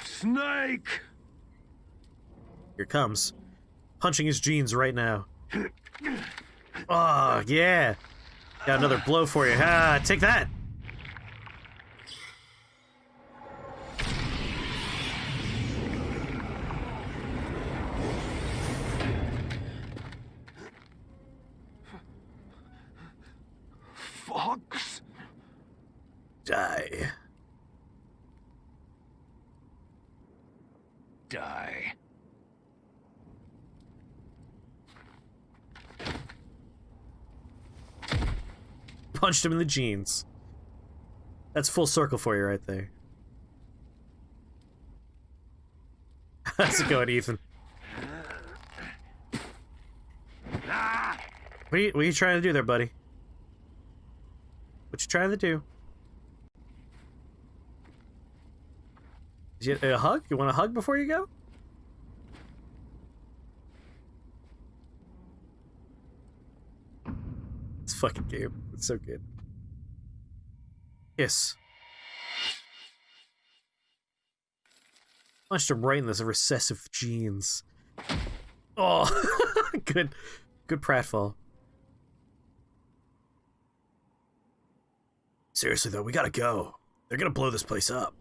Snake! Here comes. Punching his jeans right now. Oh, yeah. Got another blow for you. Ah, take that. Fox? Die. Die. Punched him in the jeans. That's full circle for you right there. How's it going, Ethan? What are you trying to do there, buddy? What you trying to do? Is you a hug? You want a hug before you go? It's a fucking game. It's so good. Yes. Punched him right in those recessive jeans. Oh, good pratfall. Seriously though, we gotta go. They're gonna blow this place up.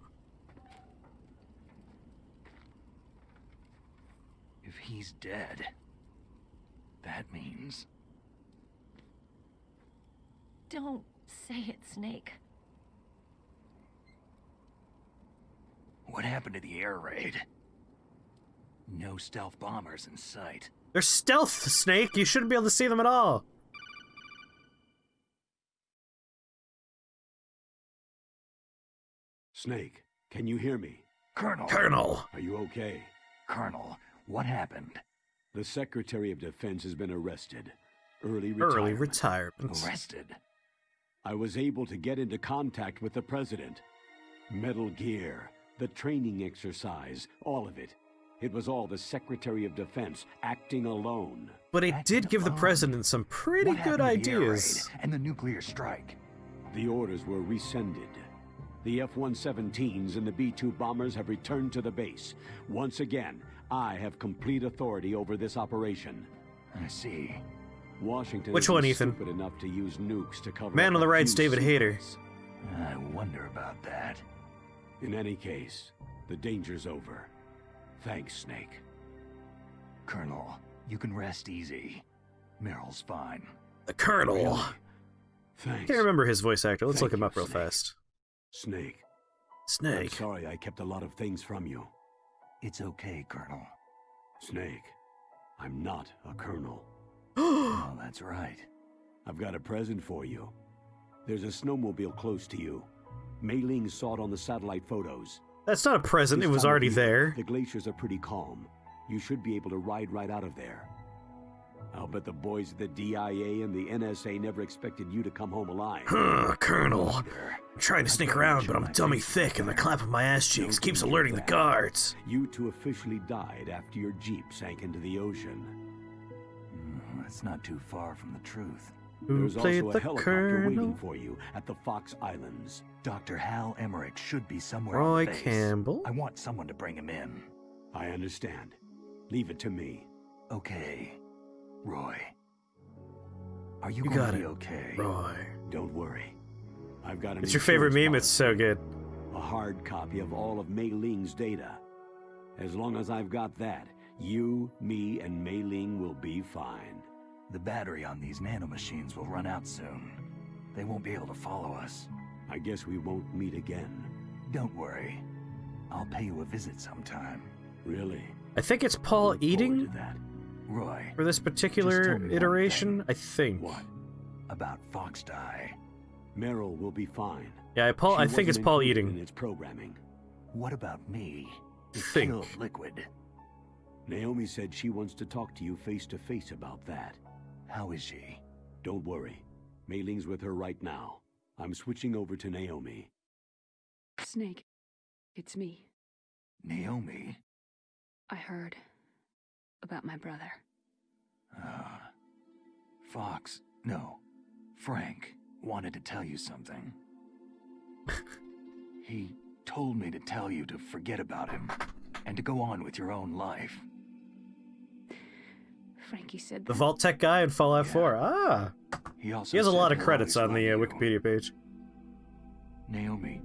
If he's dead, that means... Don't say it, Snake. What happened to the air raid? No stealth bombers in sight. They're stealth, Snake. You shouldn't be able to see them at all. Snake, can you hear me? Colonel! Colonel! Are you okay? Colonel, what happened? The Secretary of Defense has been arrested. Early retirement. Arrested? I was able to get into contact with the President. Metal Gear, the training exercise, all of it. It was all the Secretary of Defense acting alone. But it did give the President some pretty good ideas. And the nuclear strike. The orders were rescinded. The F-117s and the B-2 bombers have returned to the base. Once again, I have complete authority over this operation. I see. Washington Which one, Ethan? Stupid enough to use nukes to cover Man up on the a right's few David Hayter. secrets. I wonder about that. In any case, the danger's over. Thanks, Snake. Colonel, you can rest easy. Meryl's fine. The Colonel. Really? Thanks. Can't remember his voice actor. Let's Thank look him you, up real Snake. fast. Snake. I'm Snake. sorry I kept a lot of things from you. It's okay, Colonel. Snake, I'm not a colonel. Oh, that's right. I've got a present for you. There's a snowmobile close to you. Mei Ling saw it on the satellite photos. That's not a present. This It was time of already year, there. The glaciers are pretty calm. You should be able to ride right out of there. I'll bet the boys at the DIA and the NSA never expected you to come home alive. Colonel. I'm trying to sneak around, but I'm dummy thick, and the clap of my ass cheeks keeps alerting the guards. You two officially died after your Jeep sank into the ocean. That's not too far from the truth. Who There's played also the a helicopter Colonel? waiting for you at the Fox Islands. Dr. Hal Emmerich should be somewhere Roy on base. Campbell? I want someone to bring him in. I understand. Leave it to me. Okay, Roy. Are you You going got to be it, okay? Roy. Don't worry. I've got an It's your favorite insurance meme? It's so good. a hard copy of all of Mei Ling's data. As long as I've got that, you, me, and Mei Ling will be fine. The battery on these nanomachines will run out soon. They won't be able to follow us. I guess we won't meet again. Don't worry. I'll pay you a visit sometime. Really? I think it's Paul Look forward eating to that. Roy, for this Just particular tell me one iteration. thing. I think. What? about Fox Die. Meryl will be fine. Yeah, She I think it's wasn't Paul included eating. in its programming. What about me? You Think. killed Liquid. Naomi said she wants to talk to you face to face about that. How is she? Don't worry. Mei Ling's with her right now. I'm switching over to Naomi. Snake, it's me. Naomi? I heard about my brother. Fox, no, Frank wanted to tell you something. He told me to tell you to forget about him and to go on with your own life. Frankie said The that. Vault Tech guy in Fallout 4. Ah, He also he has a said lot of he'll credits always on the love you. Wikipedia page. Naomi,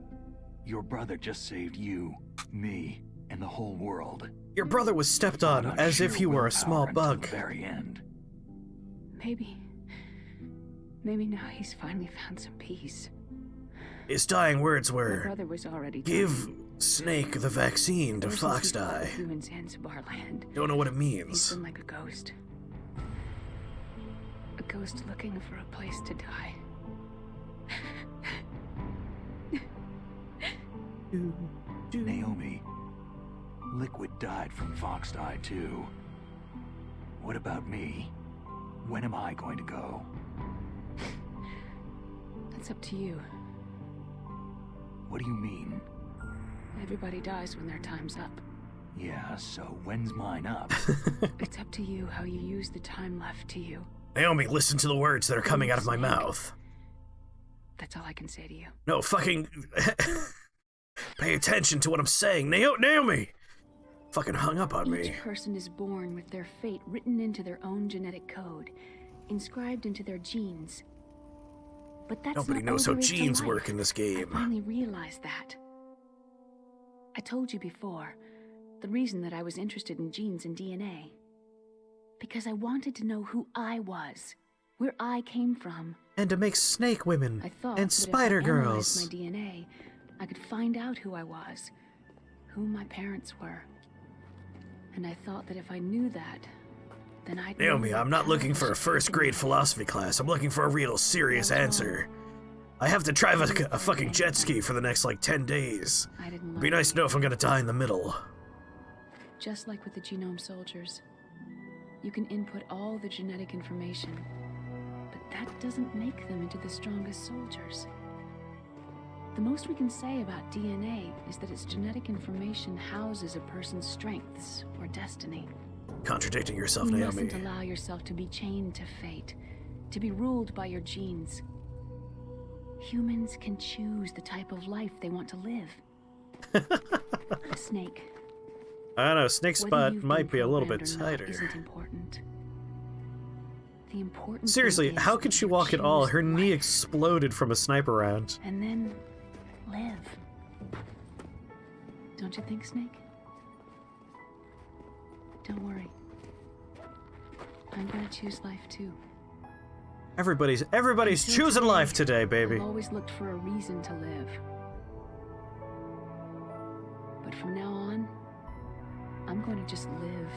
your brother just saved you, me, and the whole world. Your brother was stepped on Fought as sheer if you were a willpower small until bug. the very end. Maybe now he's finally found some peace. His dying words My were, brother was already "Give dying. Snake the vaccine to Ever since Fox we fought Die." the humans in Zanzibar land, Don't know what it he's means. been like a ghost. A ghost looking for a place to die. Naomi, Liquid died from Fox Die too. What about me? When am I going to go? That's up to you. What do you mean? Everybody dies when their time's up. Yeah, so when's mine up? It's up to you how you use the time left to you. Naomi, listen to the words that are coming out of my mouth. That's all I can say to you. No, fucking... Pay attention to what I'm saying. Naomi! Fucking hung up on me. Each person is born with their fate written into their own genetic code, inscribed into their genes. But that's Nobody not knows all how there is to genes life. work in this I game. finally realized that. I told you before, the reason that I was interested in genes and DNA. Because I wanted to know who I was, where I came from. And to make snake women I thought and that spider if I analyzed girls. my DNA, I could find out who I was, who my parents were. And I thought that if I knew that, then I'd know Naomi, what I'm not path looking I for a should first take in grade life. philosophy class. I'm looking for a real serious answer. I have to drive a fucking jet ski for the next, like, 10 days. I didn't It'd be like nice to know if I'm gonna die in the middle. Just like with the genome soldiers, you can input all the genetic information, but that doesn't make them into the strongest soldiers. The most we can say about DNA is that its genetic information houses a person's strengths or destiny. Contradicting yourself, You Naomi. mustn't allow yourself to be chained to fate, to be ruled by your genes. Humans can choose the type of life they want to live. Snake. I don't know, Snake's Whether butt you've might been be a little bit programmed or not tighter. isn't important. The important Seriously, thing is how that could she you walk at all? choose Her knee life exploded from a sniper round. and then live. Don't you think, Snake? Don't worry. I'm gonna choose life too. Everybody's Until choosing today, life today, baby. I've always looked for a reason to live. But from now on, I'm going to just live.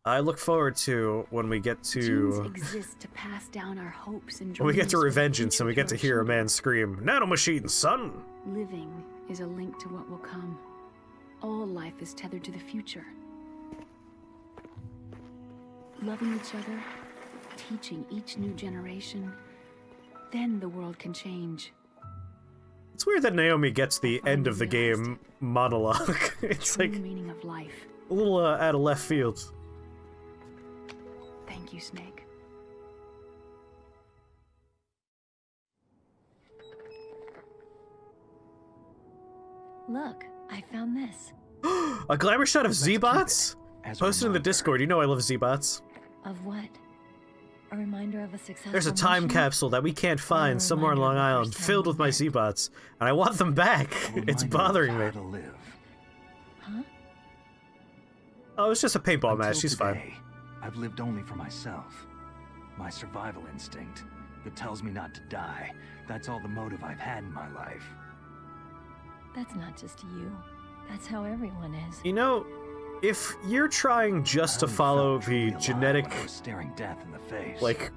I look forward to when we get Genes to exist to pass down our hopes and when we get to dreams for the Revengeance and we future get to our hear a children. man scream, "Nanomachine, son!" Living is a link to what will come. All life is tethered to the future. Loving each other, teaching each new generation, then the world can change. It's weird that Naomi gets the end of the game monologue. It's True like meaning of life. a little out of left field. Thank you, Snake. Look, I found this. A glamour shot of Z-bots? As a Posted in the reminder. Discord. You know I love Z-bots. Of what? A reminder of a successful There's a time mission? capsule that we can't find a somewhere on reminder Long of the Island first time filled we with my met. Z-bots, and I want them back. A It's reminder of bothering me. how to live. Huh? Oh, it's just a paintball match. Until She's fine. today, I've lived only for myself. My survival instinct that tells me not to die. That's all the motive I've had in my life. That's not just you. That's how everyone is. You know, if you're trying just to I only follow felt truly the alive genetic, when I was staring death in the face. like,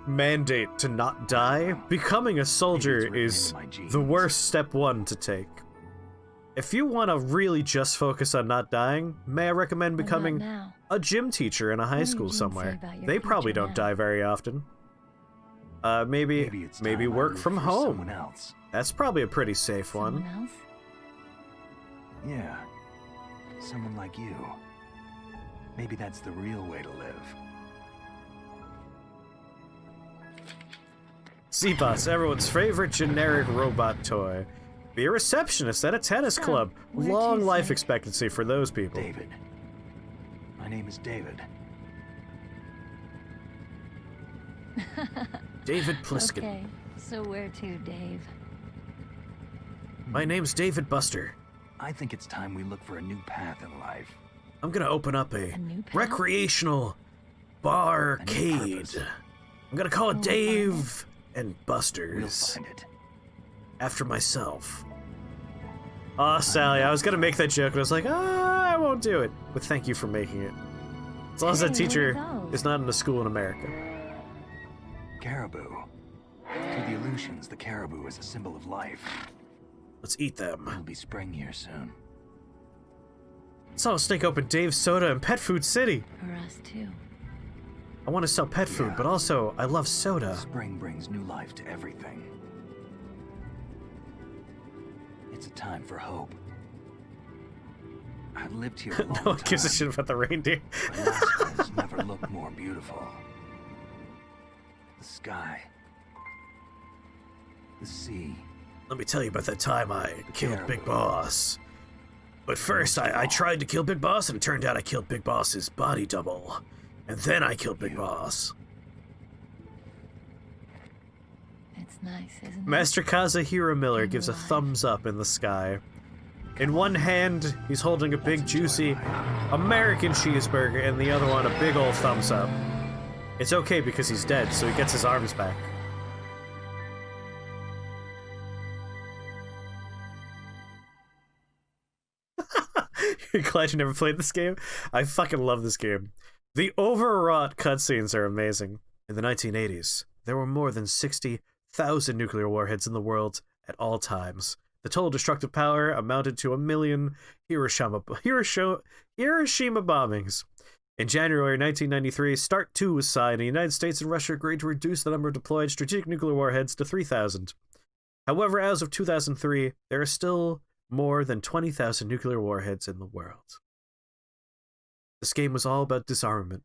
mandate to not die, becoming a soldier written is into my genes. the worst step one to take. If you want to really just focus on not dying, may I recommend What about becoming now? a gym teacher in a high What do school genes say somewhere. about your They probably future don't now? die very often. Maybe it's time I work lived from for home. Someone else. That's probably a pretty safe Someone one. else? Yeah. Someone like you. Maybe that's the real way to live. Z-Bots, everyone's favorite generic robot toy. Be a receptionist at a tennis So, club. where to, Long life Snake? expectancy for those people. David. My name is David. David Pliskin. Okay, so where to, Dave? My name's David Buster. I think it's time we look for a new path in life. I'm gonna open up a new path? recreational barcade. purpose. I'm gonna call it We'll find Dave and We'll Buster's. find it. After myself. Aw, Sally, I was gonna make that joke, and I was like, I won't do it. But thank you for making it. As long as that Hey, what teacher are those? is not in a school in America. Caribou. To the Aleutians, the caribou is a symbol of life. Let's eat them. It'll be spring here soon. Saw a Snake open Dave's Soda in Pet Food City. For us, too. I want to sell pet food, Yeah. but also I love soda. Spring brings new life to everything. It's a time for hope. I've lived here a long No one gives a time, shit about the reindeer. but last springs never looked more beautiful. The sky. The sea. Let me tell you about that time I killed Big Caribou. Boss. But first, I tried to kill Big Boss, and it turned out I killed Big Boss's body double. And then I killed Big Boss. It's nice, isn't it? Master Kazuhiro Miller Being gives a alive. thumbs up in the sky. In one hand, he's holding a big, juicy American cheeseburger, and the other one, a big old thumbs up. It's okay because he's dead, so he gets his arms back. You're glad you never played this game? I fucking love this game. The overwrought cutscenes are amazing. In the 1980s, there were more than 60,000 nuclear warheads in the world at all times. The total destructive power amounted to 1 million Hiroshima bombings. In January 1993, START 2 was signed, and the United States and Russia agreed to reduce the number of deployed strategic nuclear warheads to 3,000. However, as of 2003, there are still more than 20,000 nuclear warheads in the world. This game was all about disarmament.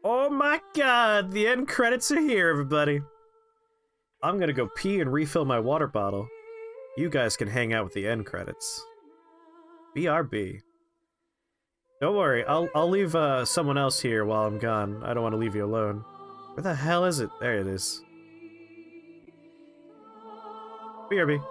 Oh my god, the end credits are here, everybody. I'm gonna go pee and refill my water bottle. You guys can hang out with the end credits. BRB. Don't worry, I'll leave someone else here while I'm gone. I don't want to leave you alone. Where the hell is it? There it is. BRB.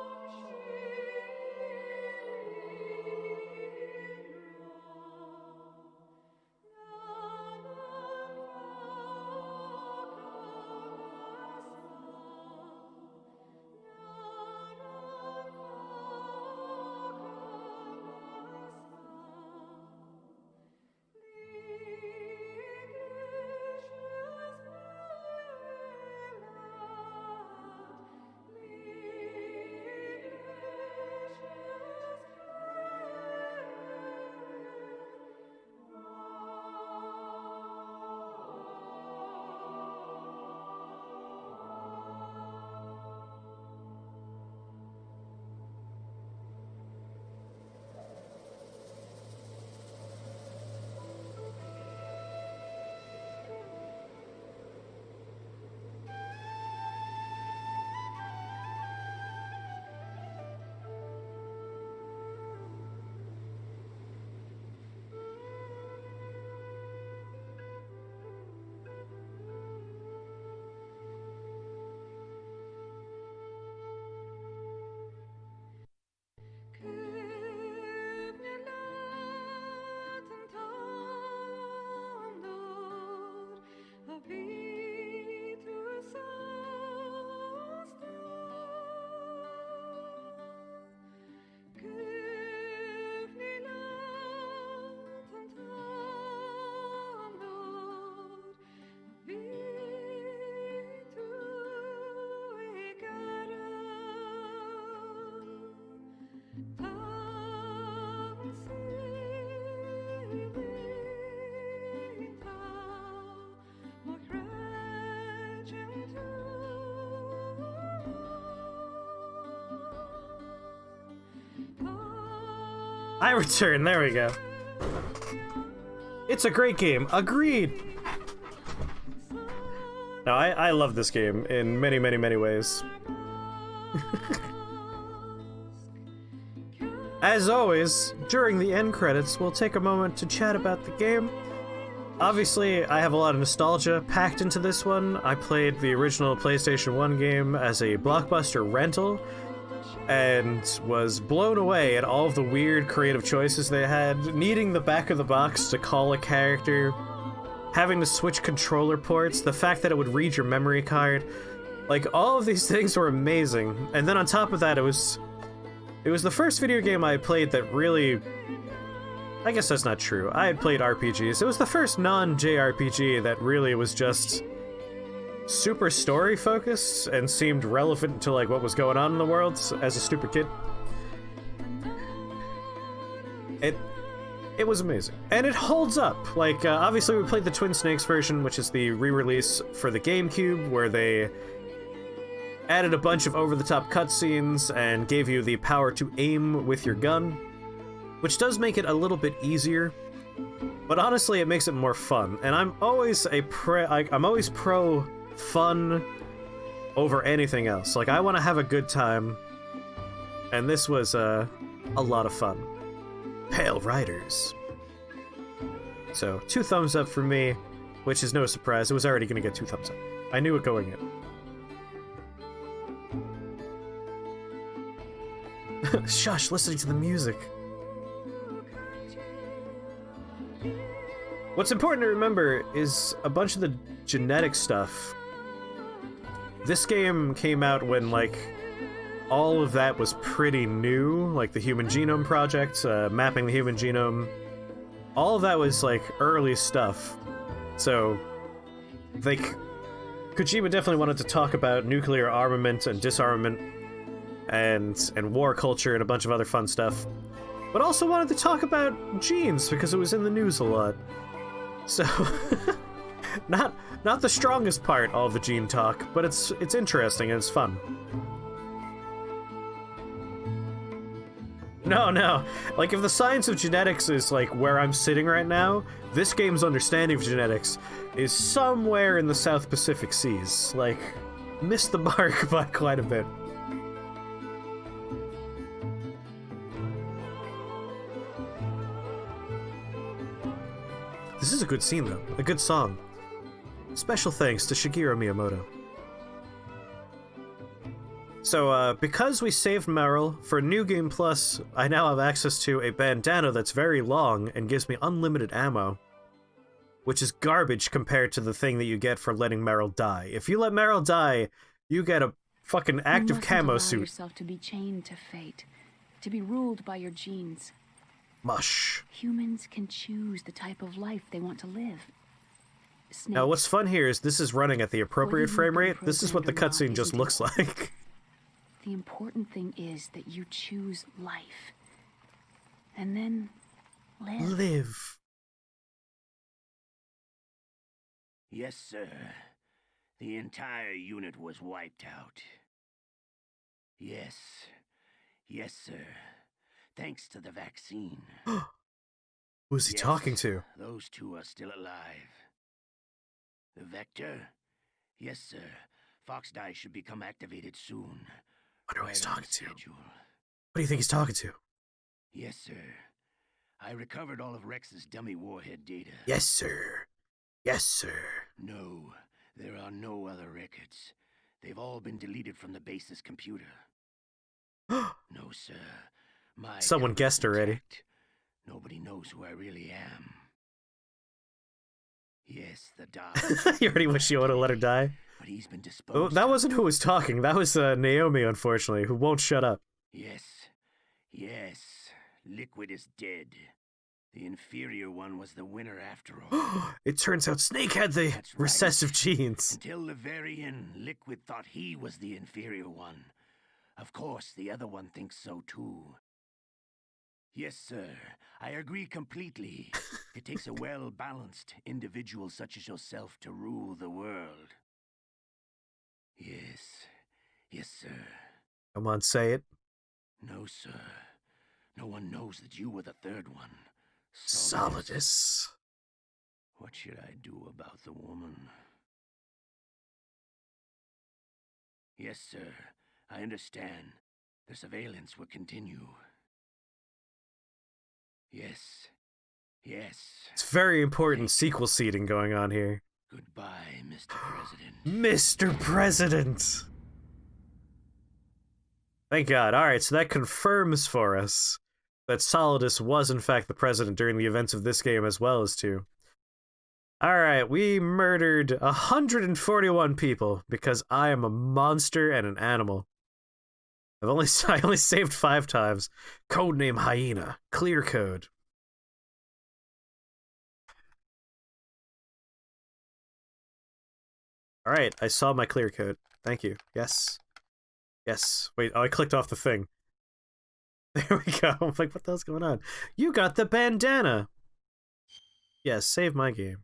I return, there we go. It's a great game, agreed! No, I love this game in many, many, many ways. As always, during the end credits, we'll take a moment to chat about the game. Obviously, I have a lot of nostalgia packed into this one. I played the original PlayStation 1 game as a Blockbuster rental, and was blown away at all of the weird creative choices they had, needing the back of the box to call a character, having to switch controller ports, the fact that it would read your memory card. Like, all of these things were amazing. And then on top of that, it was the first video game I played that really... I guess that's not true. I had played RPGs. It was the first non-JRPG that really was just super story-focused and seemed relevant to, like, what was going on in the world as a stupid kid. It was amazing. And it holds up. Like, obviously we played the Twin Snakes version, which is the re-release for the GameCube, where they added a bunch of over-the-top cutscenes and gave you the power to aim with your gun, which does make it a little bit easier, but honestly it makes it more fun. And I'm always pro fun over anything else. Like, I want to have a good time, and this was a lot of fun. Pale Riders. So 2 thumbs up for me, which is no surprise. It was already going to get 2 thumbs up. I knew it going in. Shush, listening to the music. What's important to remember is a bunch of the genetic stuff. This game came out when, like, all of that was pretty new, like the Human Genome Project, mapping the human genome. All of that was, like, early stuff. So, Kojima definitely wanted to talk about nuclear armament and disarmament and war culture and a bunch of other fun stuff, but also wanted to talk about genes because it was in the news a lot. So, not the strongest part, all the gene talk, but it's interesting and it's fun. No, like, if the science of genetics is, like, where I'm sitting right now, this game's understanding of genetics is somewhere in the South Pacific Seas. Like, missed the mark by quite a bit. This is a good scene, though. A good song. Special thanks to Shigeru Miyamoto. So, because we saved Meryl, for New Game Plus, I now have access to a bandana that's very long and gives me unlimited ammo, which is garbage compared to the thing that you get for letting Meryl die. If you let Meryl die, you get a fucking active camo suit. You mustn't allow yourself to be chained to fate, to be ruled by your genes. Mush. Humans can choose the type of life they want to live. Snakes, now, what's fun here is this is running at the appropriate frame rate. This is what the cutscene just looks like. The important thing is that you choose life. And then live. Yes, sir. The entire unit was wiped out. Yes. Yes, sir. Thanks to the vaccine. Who's he talking to? Those 2 are still alive. The Vector? Yes, sir. Fox Die should become activated soon. Wonder who he's talking to. What do you think he's talking to? Yes, sir. I recovered all of Rex's dummy warhead data. Yes, sir. Yes, sir. No, there are no other records. They've all been deleted from the base's computer. No, sir. Someone guessed already. Nobody knows who I really am. Yes, the Dark. You already wish you would have let her die? But he's been disposed. Oh, that wasn't who was talking. That was Naomi, unfortunately, who won't shut up. Yes. Yes. Liquid is dead. The inferior one was the winner after all. It turns out Snake had the recessive genes. Until the very end, Liquid thought he was the inferior one. Of course, the other one thinks so too. Yes, sir. I agree completely. It takes a well-balanced individual such as yourself to rule the world. Yes. Yes, sir. Come on, say it. No, sir. No one knows that you were the third one. Solidus. What should I do about the woman? Yes, sir. I understand. The surveillance will continue. Yes. Yes. It's very important sequel seeding going on here. Goodbye, Mr. President. Mr. President! Thank God. Alright, so that confirms for us that Solidus was in fact the president during the events of this game as well as 2. Alright, we murdered 141 people because I am a monster and an animal. I only saved 5 times. Codename Hyena. Clear code. Alright, I saw my clear code. Thank you. Yes. Yes. Wait, oh, I clicked off the thing. There we go. I'm like, what the hell's going on? You got the bandana! Yes, save my game.